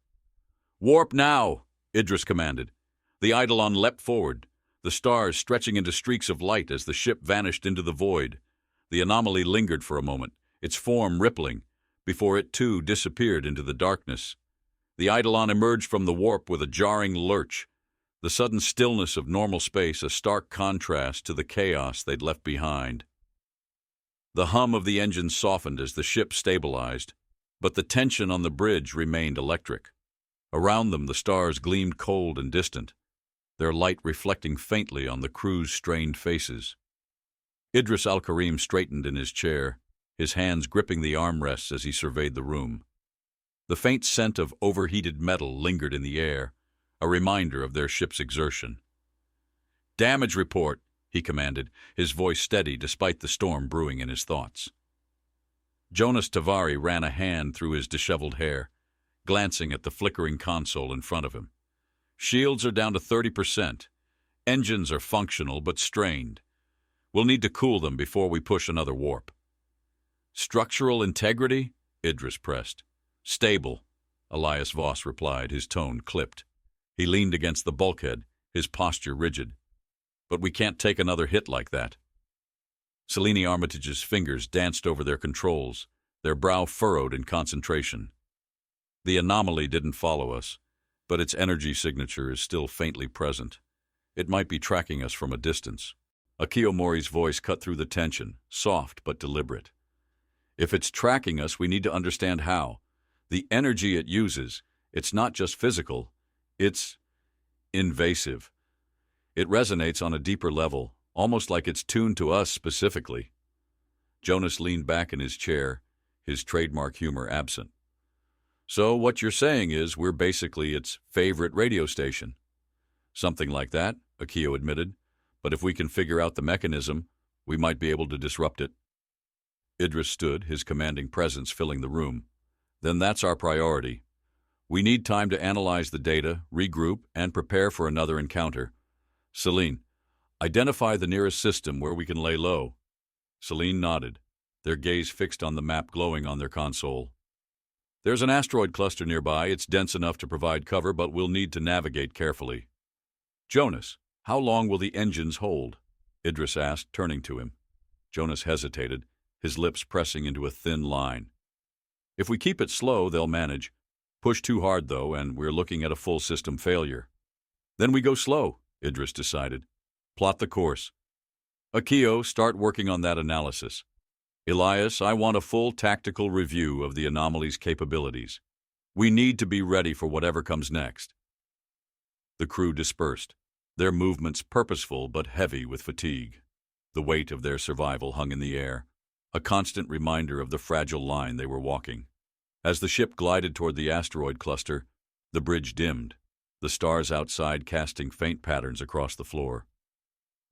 Warp now, Idris commanded. The Eidolon leapt forward, the stars stretching into streaks of light as the ship vanished into the void. The anomaly lingered for a moment, its form rippling, before it too disappeared into the darkness. The Eidolon emerged from the warp with a jarring lurch, the sudden stillness of normal space a stark contrast to the chaos they'd left behind. The hum of the engine softened as the ship stabilized, but the tension on the bridge remained electric. Around them the stars gleamed cold and distant, their light reflecting faintly on the crew's strained faces. Idris Al-Karim straightened in his chair, his hands gripping the armrests as he surveyed the room. The faint scent of overheated metal lingered in the air, a reminder of their ship's exertion. "Damage report," he commanded, his voice steady despite the storm brewing in his thoughts. Jonas Tavari ran a hand through his disheveled hair, glancing at the flickering console in front of him. "Shields are down to 30%. Engines are functional but strained. We'll need to cool them before we push another warp." "Structural integrity?" Idris pressed. "Stable," Elias Voss replied, his tone clipped. He leaned against the bulkhead, his posture rigid. "But we can't take another hit like that." Selene Armitage's fingers danced over their controls, their brow furrowed in concentration. "The anomaly didn't follow us, but its energy signature is still faintly present. It might be tracking us from a distance." Akio Mori's voice cut through the tension, soft but deliberate. "If it's tracking us, we need to understand how. The energy it uses, it's not just physical, it's invasive. It resonates on a deeper level, almost like it's tuned to us specifically." Jonas leaned back in his chair, his trademark humor absent. "So what you're saying is we're basically its favorite radio station." "Something like that," Akio admitted. "But if we can figure out the mechanism, we might be able to disrupt it." Idris stood, his commanding presence filling the room. "Then that's our priority. We need time to analyze the data, regroup, and prepare for another encounter. Celine, identify the nearest system where we can lay low." Celine nodded, their gaze fixed on the map glowing on their console. "There's an asteroid cluster nearby. It's dense enough to provide cover, but we'll need to navigate carefully." "Jonas, how long will the engines hold?" Idris asked, turning to him. Jonas hesitated, his lips pressing into a thin line. "If we keep it slow, they'll manage. Push too hard, though, and we're looking at a full system failure." "Then we go slow," Idris decided. "Plot the course. Akio, start working on that analysis. Elias, I want a full tactical review of the anomaly's capabilities. We need to be ready for whatever comes next." The crew dispersed, their movements purposeful but heavy with fatigue. The weight of their survival hung in the air, a constant reminder of the fragile line they were walking. As the ship glided toward the asteroid cluster, the bridge dimmed, the stars outside casting faint patterns across the floor.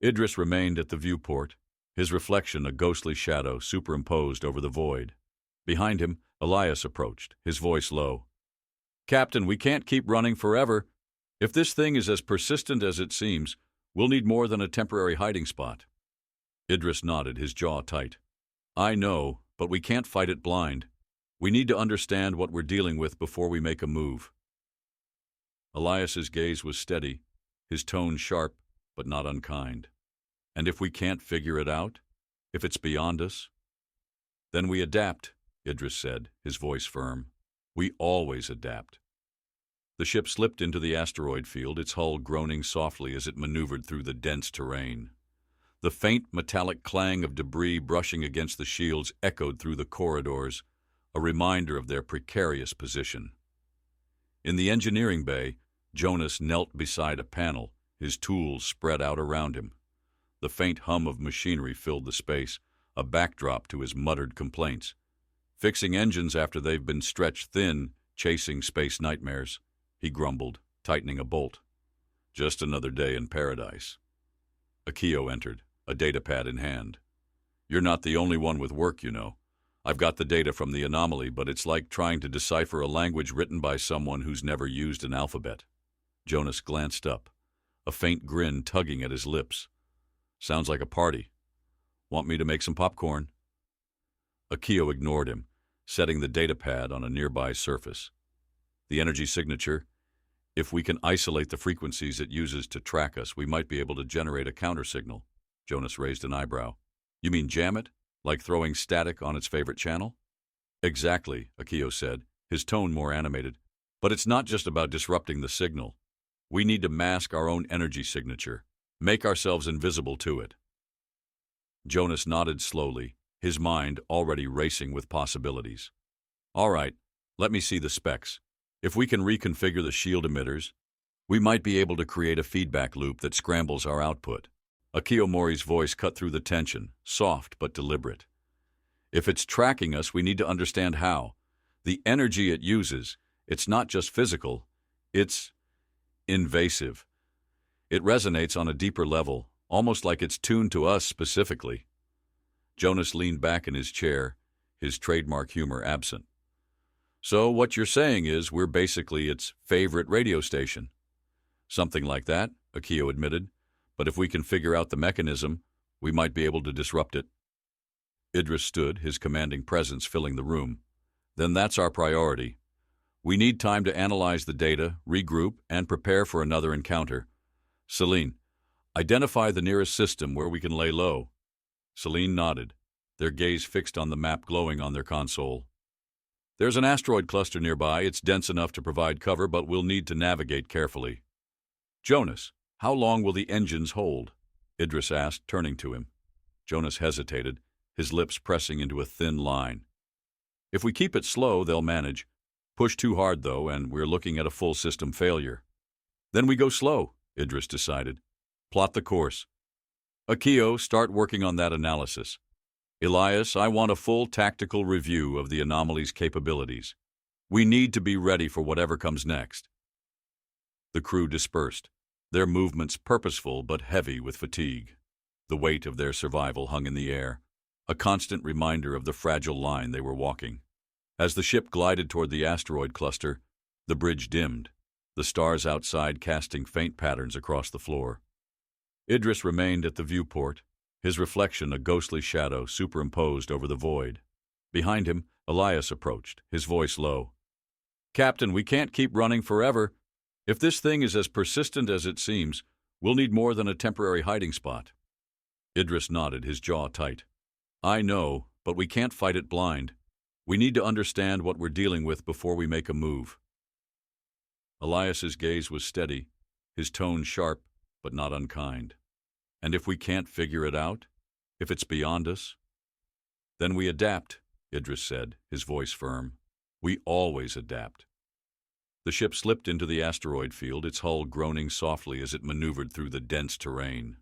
Idris remained at the viewport, his reflection a ghostly shadow superimposed over the void. Behind him, Elias approached, his voice low. "Captain, we can't keep running forever. If this thing is as persistent as it seems, we'll need more than a temporary hiding spot." Idris nodded, his jaw tight. "I know, but we can't fight it blind. We need to understand what we're dealing with before we make a move." Elias's gaze was steady, his tone sharp but not unkind. "And if we can't figure it out? If it's beyond us?" "Then we adapt," Idris said, his voice firm. "We always adapt. The ship slipped into the asteroid field, its hull groaning softly as it maneuvered through the dense terrain. The faint metallic clang of debris brushing against the shields echoed through the corridors, a reminder of their precarious position. In the engineering bay, Jonas knelt beside a panel, his tools spread out around him. The faint hum of machinery filled the space, a backdrop to his muttered complaints. Fixing engines after they've been stretched thin, chasing space nightmares, he grumbled, tightening a bolt. Just another day in paradise. Akio entered, a datapad in hand. You're not the only one with work, you know. I've got the data from the anomaly, but it's like trying to decipher a language written by someone who's never used an alphabet. Jonas glanced up, a faint grin tugging at his lips. Sounds like a party. Want me to make some popcorn? Akio ignored him, setting the datapad on a nearby surface. The energy signature. If we can isolate the frequencies it uses to track us, we might be able to generate a countersignal. Jonas raised an eyebrow. You mean jam it? Like throwing static on its favorite channel? Exactly, Akio said, his tone more animated. But it's not just about disrupting the signal. We need to mask our own energy signature, make ourselves invisible to it. Jonas nodded slowly, his mind already racing with possibilities. All right, let me see the specs. If we can reconfigure the shield emitters, we might be able to create a feedback loop that scrambles our output. Akio Mori's voice cut through the tension, soft but deliberate. If it's tracking us, we need to understand how. The energy it uses, it's not just physical, it's invasive. It resonates on a deeper level, almost like it's tuned to us specifically. Jonas leaned back in his chair, his trademark humor absent. So what you're saying is we're basically its favorite radio station. Something like that, Akio admitted. But if we can figure out the mechanism, we might be able to disrupt it. Idris stood, his commanding presence filling the room. Then that's our priority. We need time to analyze the data, regroup, and prepare for another encounter. Celine, identify the nearest system where we can lay low. Celine nodded, their gaze fixed on the map glowing on their console. There's an asteroid cluster nearby. It's dense enough to provide cover, but we'll need to navigate carefully. Jonas, how long will the engines hold? Idris asked, turning to him. Jonas hesitated, his lips pressing into a thin line. If we keep it slow, they'll manage. Push too hard, though, and we're looking at a full system failure. Then we go slow, Idris decided. Plot the course. Akio, start working on that analysis. Elias, I want a full tactical review of the anomaly's capabilities. We need to be ready for whatever comes next. The crew dispersed, their movements purposeful but heavy with fatigue. The weight of their survival hung in the air, a constant reminder of the fragile line they were walking. As the ship glided toward the asteroid cluster, the bridge dimmed, the stars outside casting faint patterns across the floor. Idris remained at the viewport, his reflection a ghostly shadow superimposed over the void. Behind him, Elias approached, his voice low. Captain, we can't keep running forever. If this thing is as persistent as it seems, we'll need more than a temporary hiding spot. Idris nodded, his jaw tight. I know, but we can't fight it blind. We need to understand what we're dealing with before we make a move. Elias's gaze was steady, his tone sharp but not unkind. And if we can't figure it out, if it's beyond us, then we adapt, Idris said, his voice firm. We always adapt. The ship slipped into the asteroid field, its hull groaning softly as it maneuvered through the dense terrain.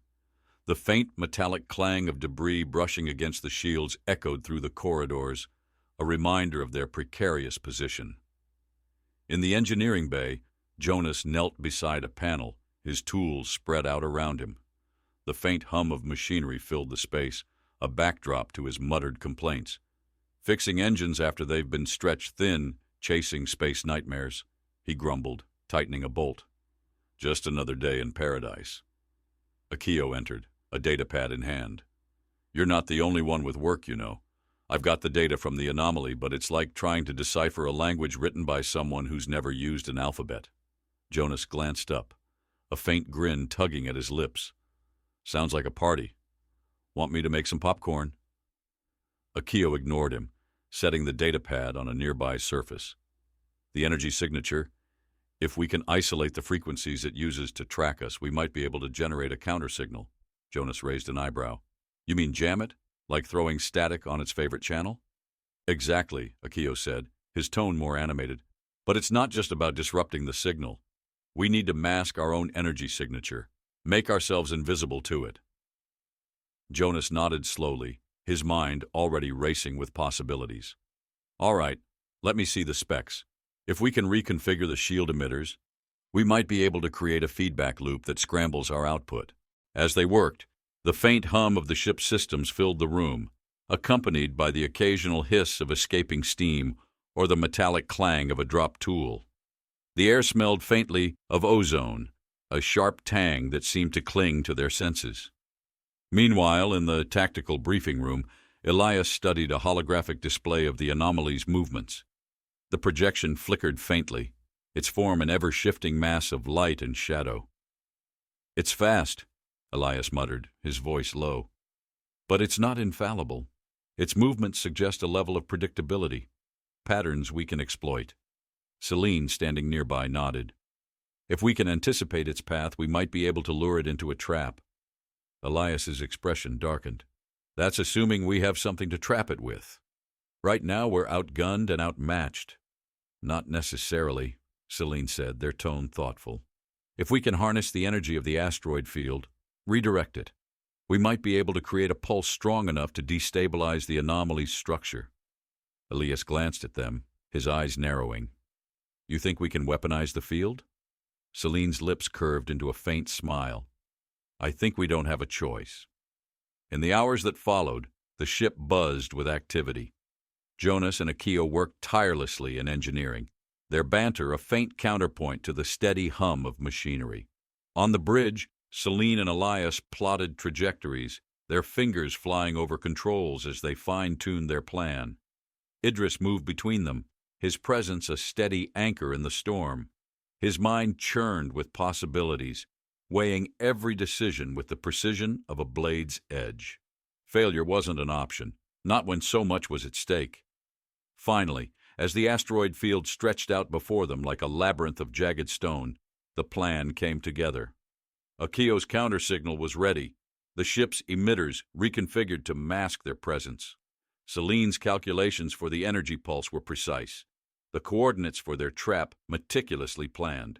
The faint metallic clang of debris brushing against the shields echoed through the corridors, a reminder of their precarious position. In the engineering bay, Jonas knelt beside a panel, his tools spread out around him. The faint hum of machinery filled the space, a backdrop to his muttered complaints. Fixing engines after they've been stretched thin, chasing space nightmares, he grumbled, tightening a bolt. Just another day in paradise. Akio entered, a datapad in hand. You're not the only one with work, you know. I've got the data from the anomaly, but it's like trying to decipher a language written by someone who's never used an alphabet. Jonas glanced up, a faint grin tugging at his lips. Sounds like a party. Want me to make some popcorn? Akio ignored him, setting the datapad on a nearby surface. The energy signature. If we can isolate the frequencies it uses to track us, we might be able to generate a countersignal. Jonas raised an eyebrow. You mean jam it? Like throwing static on its favorite channel? Exactly, Akio said, his tone more animated. But it's not just about disrupting the signal. We need to mask our own energy signature, make ourselves invisible to it. Jonas nodded slowly, his mind already racing with possibilities. All right, let me see the specs. If we can reconfigure the shield emitters, we might be able to create a feedback loop that scrambles our output. As they worked, the faint hum of the ship's systems filled the room, accompanied by the occasional hiss of escaping steam or the metallic clang of a dropped tool. The air smelled faintly of ozone, a sharp tang that seemed to cling to their senses. Meanwhile, in the tactical briefing room, Elias studied a holographic display of the anomaly's movements. The projection flickered faintly, its form an ever-shifting mass of light and shadow. It's fast, Elias muttered, his voice low. But it's not infallible. Its movements suggest a level of predictability, patterns we can exploit. Celine, standing nearby, nodded. If we can anticipate its path, we might be able to lure it into a trap. Elias's expression darkened. That's assuming we have something to trap it with. Right now we're outgunned and outmatched. Not necessarily, Celine said, their tone thoughtful. If we can harness the energy of the asteroid field, redirect it, we might be able to create a pulse strong enough to destabilize the anomaly's structure. Elias glanced at them, his eyes narrowing. You think we can weaponize the field? Celine's lips curved into a faint smile. I think we don't have a choice. In the hours that followed, the ship buzzed with activity. Jonas and Akio worked tirelessly in engineering, their banter a faint counterpoint to the steady hum of machinery. On the bridge, Celine and Elias plotted trajectories, their fingers flying over controls as they fine-tuned their plan. Idris moved between them, his presence a steady anchor in the storm. His mind churned with possibilities, weighing every decision with the precision of a blade's edge. Failure wasn't an option, not when so much was at stake. Finally, as the asteroid field stretched out before them like a labyrinth of jagged stone, the plan came together. Akio's countersignal was ready, the ship's emitters reconfigured to mask their presence. Celine's calculations for the energy pulse were precise, the coordinates for their trap meticulously planned.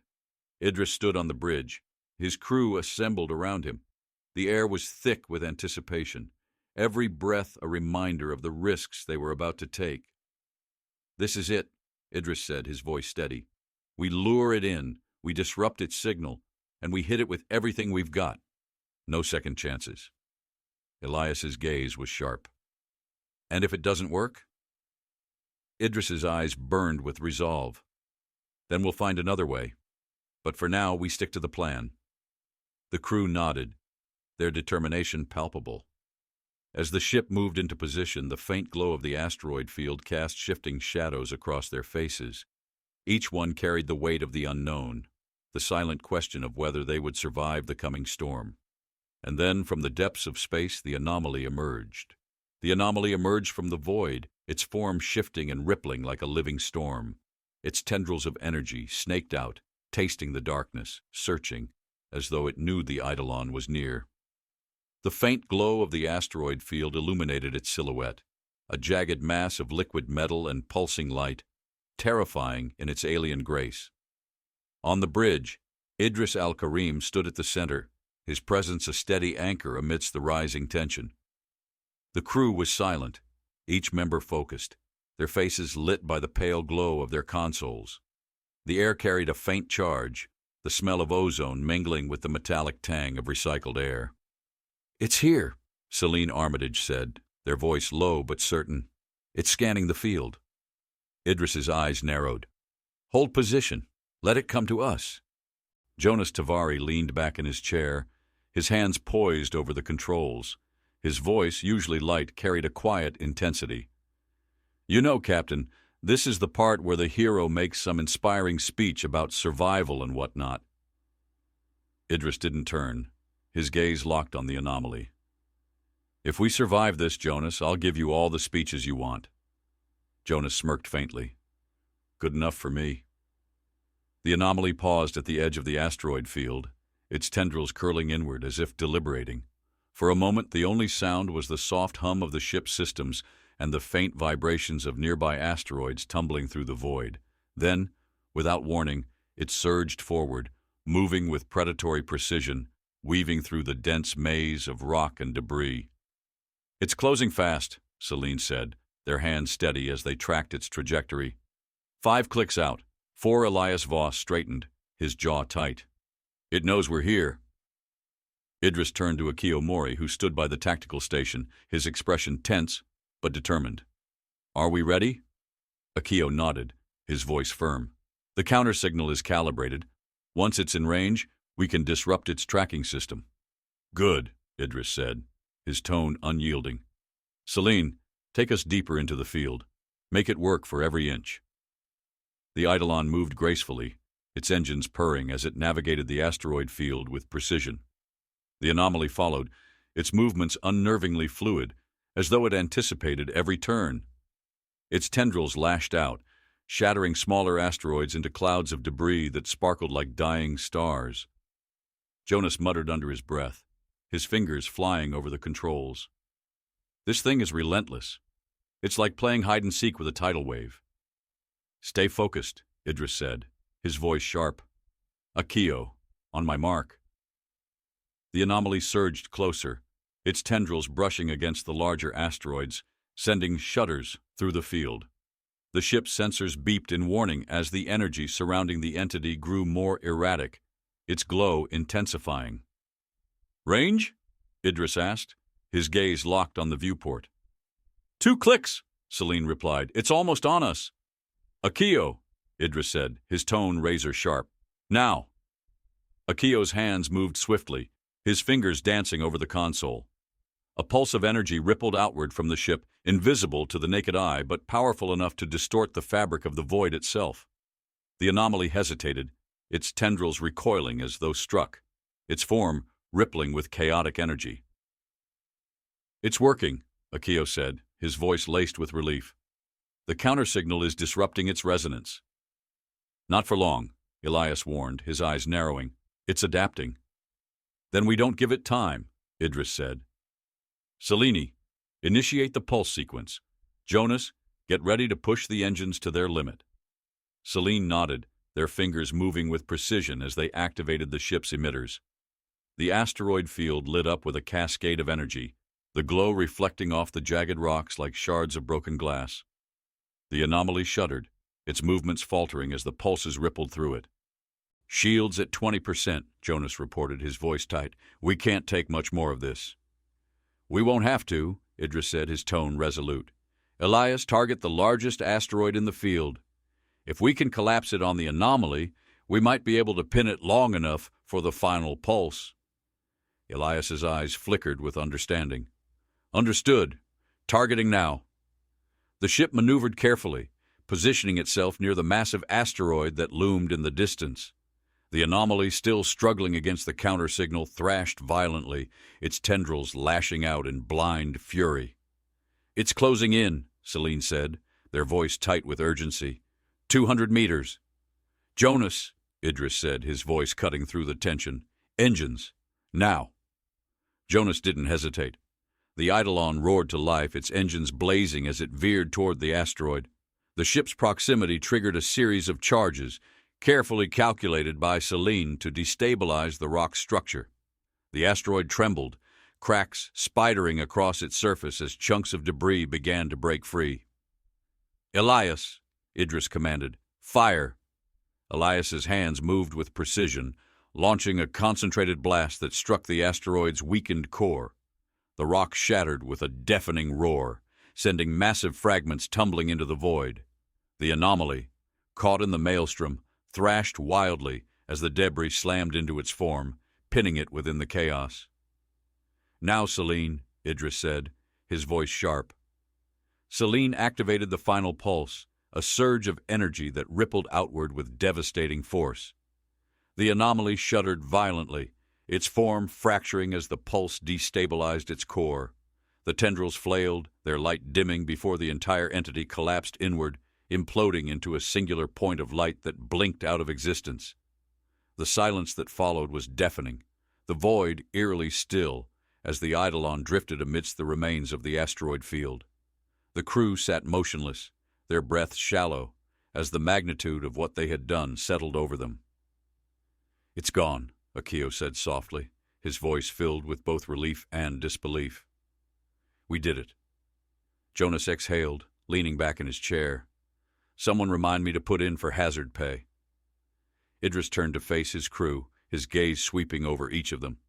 Idris stood on the bridge, his crew assembled around him. The air was thick with anticipation, every breath a reminder of the risks they were about to take. This is it, Idris said, his voice steady. We lure it in, we disrupt its signal, and we hit it with everything we've got. No second chances. Elias's gaze was sharp. And if it doesn't work? Idris's eyes burned with resolve. Then we'll find another way. But for now, we stick to the plan. The crew nodded, their determination palpable. As the ship moved into position, the faint glow of the asteroid field cast shifting shadows across their faces. Each one carried the weight of the unknown, the silent question of whether they would survive the coming storm. And then, from the depths of space, the anomaly emerged. The anomaly emerged from the void, its form shifting and rippling like a living storm, its tendrils of energy snaked out, tasting the darkness, searching, as though it knew the Eidolon was near. The faint glow of the asteroid field illuminated its silhouette, a jagged mass of liquid metal and pulsing light, terrifying in its alien grace. On the bridge, Idris al-Karim stood at the center, his presence a steady anchor amidst the rising tension. The crew was silent, each member focused, their faces lit by the pale glow of their consoles. The air carried a faint charge, the smell of ozone mingling with the metallic tang of recycled air. It's here, Celine Armitage said, their voice low but certain. It's scanning the field. Idris's eyes narrowed. Hold position. Let it come to us. Jonas Tavari leaned back in his chair, his hands poised over the controls. His voice, usually light, carried a quiet intensity. You know, Captain, this is the part where the hero makes some inspiring speech about survival and whatnot. Idris didn't turn, his gaze locked on the anomaly. If we survive this, Jonas, I'll give you all the speeches you want. Jonas smirked faintly. Good enough for me. The anomaly paused at the edge of the asteroid field, its tendrils curling inward as if deliberating. For a moment, the only sound was the soft hum of the ship's systems and the faint vibrations of nearby asteroids tumbling through the void. Then, without warning, it surged forward, moving with predatory precision, weaving through the dense maze of rock and debris. "It's closing fast," Celine said, their hands steady as they tracked its trajectory. 5 clicks out. 4 Elias Voss straightened, his jaw tight. "It knows we're here." Idris turned to Akio Mori, who stood by the tactical station, his expression tense but determined. "Are we ready?" Akio nodded, his voice firm. "The counter-signal is calibrated. Once it's in range, we can disrupt its tracking system." "Good," Idris said, his tone unyielding. "Celine, take us deeper into the field. Make it work for every inch." The Eidolon moved gracefully, its engines purring as it navigated the asteroid field with precision. The anomaly followed, its movements unnervingly fluid, as though it anticipated every turn. Its tendrils lashed out, shattering smaller asteroids into clouds of debris that sparkled like dying stars. Jonas muttered under his breath, his fingers flying over the controls. "This thing is relentless. It's like playing hide-and-seek with a tidal wave." "Stay focused," Idris said, his voice sharp. "Akio, on my mark." The anomaly surged closer, its tendrils brushing against the larger asteroids, sending shudders through the field. The ship's sensors beeped in warning as the energy surrounding the entity grew more erratic, its glow intensifying. "Range?" Idris asked, his gaze locked on the viewport. 2 clicks, Celine replied. "It's almost on us." "Akio," Idris said, his tone razor-sharp. "Now." Akio's hands moved swiftly, his fingers dancing over the console. A pulse of energy rippled outward from the ship, invisible to the naked eye but powerful enough to distort the fabric of the void itself. The anomaly hesitated, its tendrils recoiling as though struck, its form rippling with chaotic energy. "It's working," Akio said, his voice laced with relief. "The countersignal is disrupting its resonance." "Not for long," Elias warned, his eyes narrowing. "It's adapting." "Then we don't give it time," Idris said. "Selene, initiate the pulse sequence. Jonas, get ready to push the engines to their limit." Celine nodded, their fingers moving with precision as they activated the ship's emitters. The asteroid field lit up with a cascade of energy, the glow reflecting off the jagged rocks like shards of broken glass. The anomaly shuddered, its movements faltering as the pulses rippled through it. "Shields at 20%, Jonas reported, his voice tight. "We can't take much more of this." "We won't have to," Idris said, his tone resolute. "Elias, target the largest asteroid in the field. If we can collapse it on the anomaly, we might be able to pin it long enough for the final pulse." Elias's eyes flickered with understanding. "Understood. Targeting now." The ship maneuvered carefully, positioning itself near the massive asteroid that loomed in the distance. The anomaly, still struggling against the counter-signal, thrashed violently, its tendrils lashing out in blind fury. "It's closing in," Celine said, their voice tight with urgency. 200 meters. "Jonas," Idris said, his voice cutting through the tension. "Engines. Now." Jonas didn't hesitate. The Eidolon roared to life, its engines blazing as it veered toward the asteroid. The ship's proximity triggered a series of charges, carefully calculated by Celine to destabilize the rock structure. The asteroid trembled, cracks spidering across its surface as chunks of debris began to break free. "Elias," Idris commanded, "fire." Elias's hands moved with precision, launching a concentrated blast that struck the asteroid's weakened core. The rock shattered with a deafening roar, sending massive fragments tumbling into the void. The anomaly, caught in the maelstrom, thrashed wildly as the debris slammed into its form, pinning it within the chaos. "Now, Celine," Idris said, his voice sharp. Celine activated the final pulse, a surge of energy that rippled outward with devastating force. The anomaly shuddered violently, its form fracturing as the pulse destabilized its core. The tendrils flailed, their light dimming before the entire entity collapsed inward, imploding into a singular point of light that blinked out of existence. The silence that followed was deafening, the void eerily still, as the Eidolon drifted amidst the remains of the asteroid field. The crew sat motionless, their breaths shallow, as the magnitude of what they had done settled over them. "It's gone," Akio said softly, his voice filled with both relief and disbelief. "We did it." Jonas exhaled, leaning back in his chair. "Someone remind me to put in for hazard pay." Idris turned to face his crew, his gaze sweeping over each of them.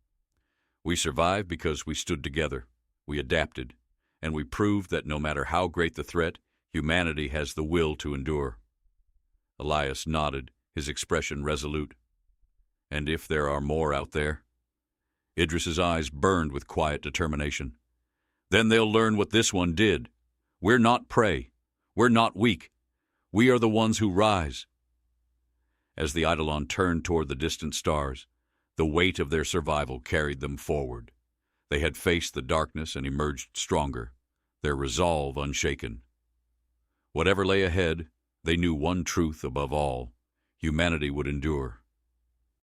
"We survived because we stood together, we adapted, and we proved that no matter how great the threat, humanity has the will to endure." Elias nodded, his expression resolute. "And if there are more out there?" Idris's eyes burned with quiet determination. "Then they'll learn what this one did. We're not prey. We're not weak. We are the ones who rise." As the Eidolon turned toward the distant stars, the weight of their survival carried them forward. They had faced the darkness and emerged stronger, their resolve unshaken. Whatever lay ahead, they knew one truth above all: humanity would endure.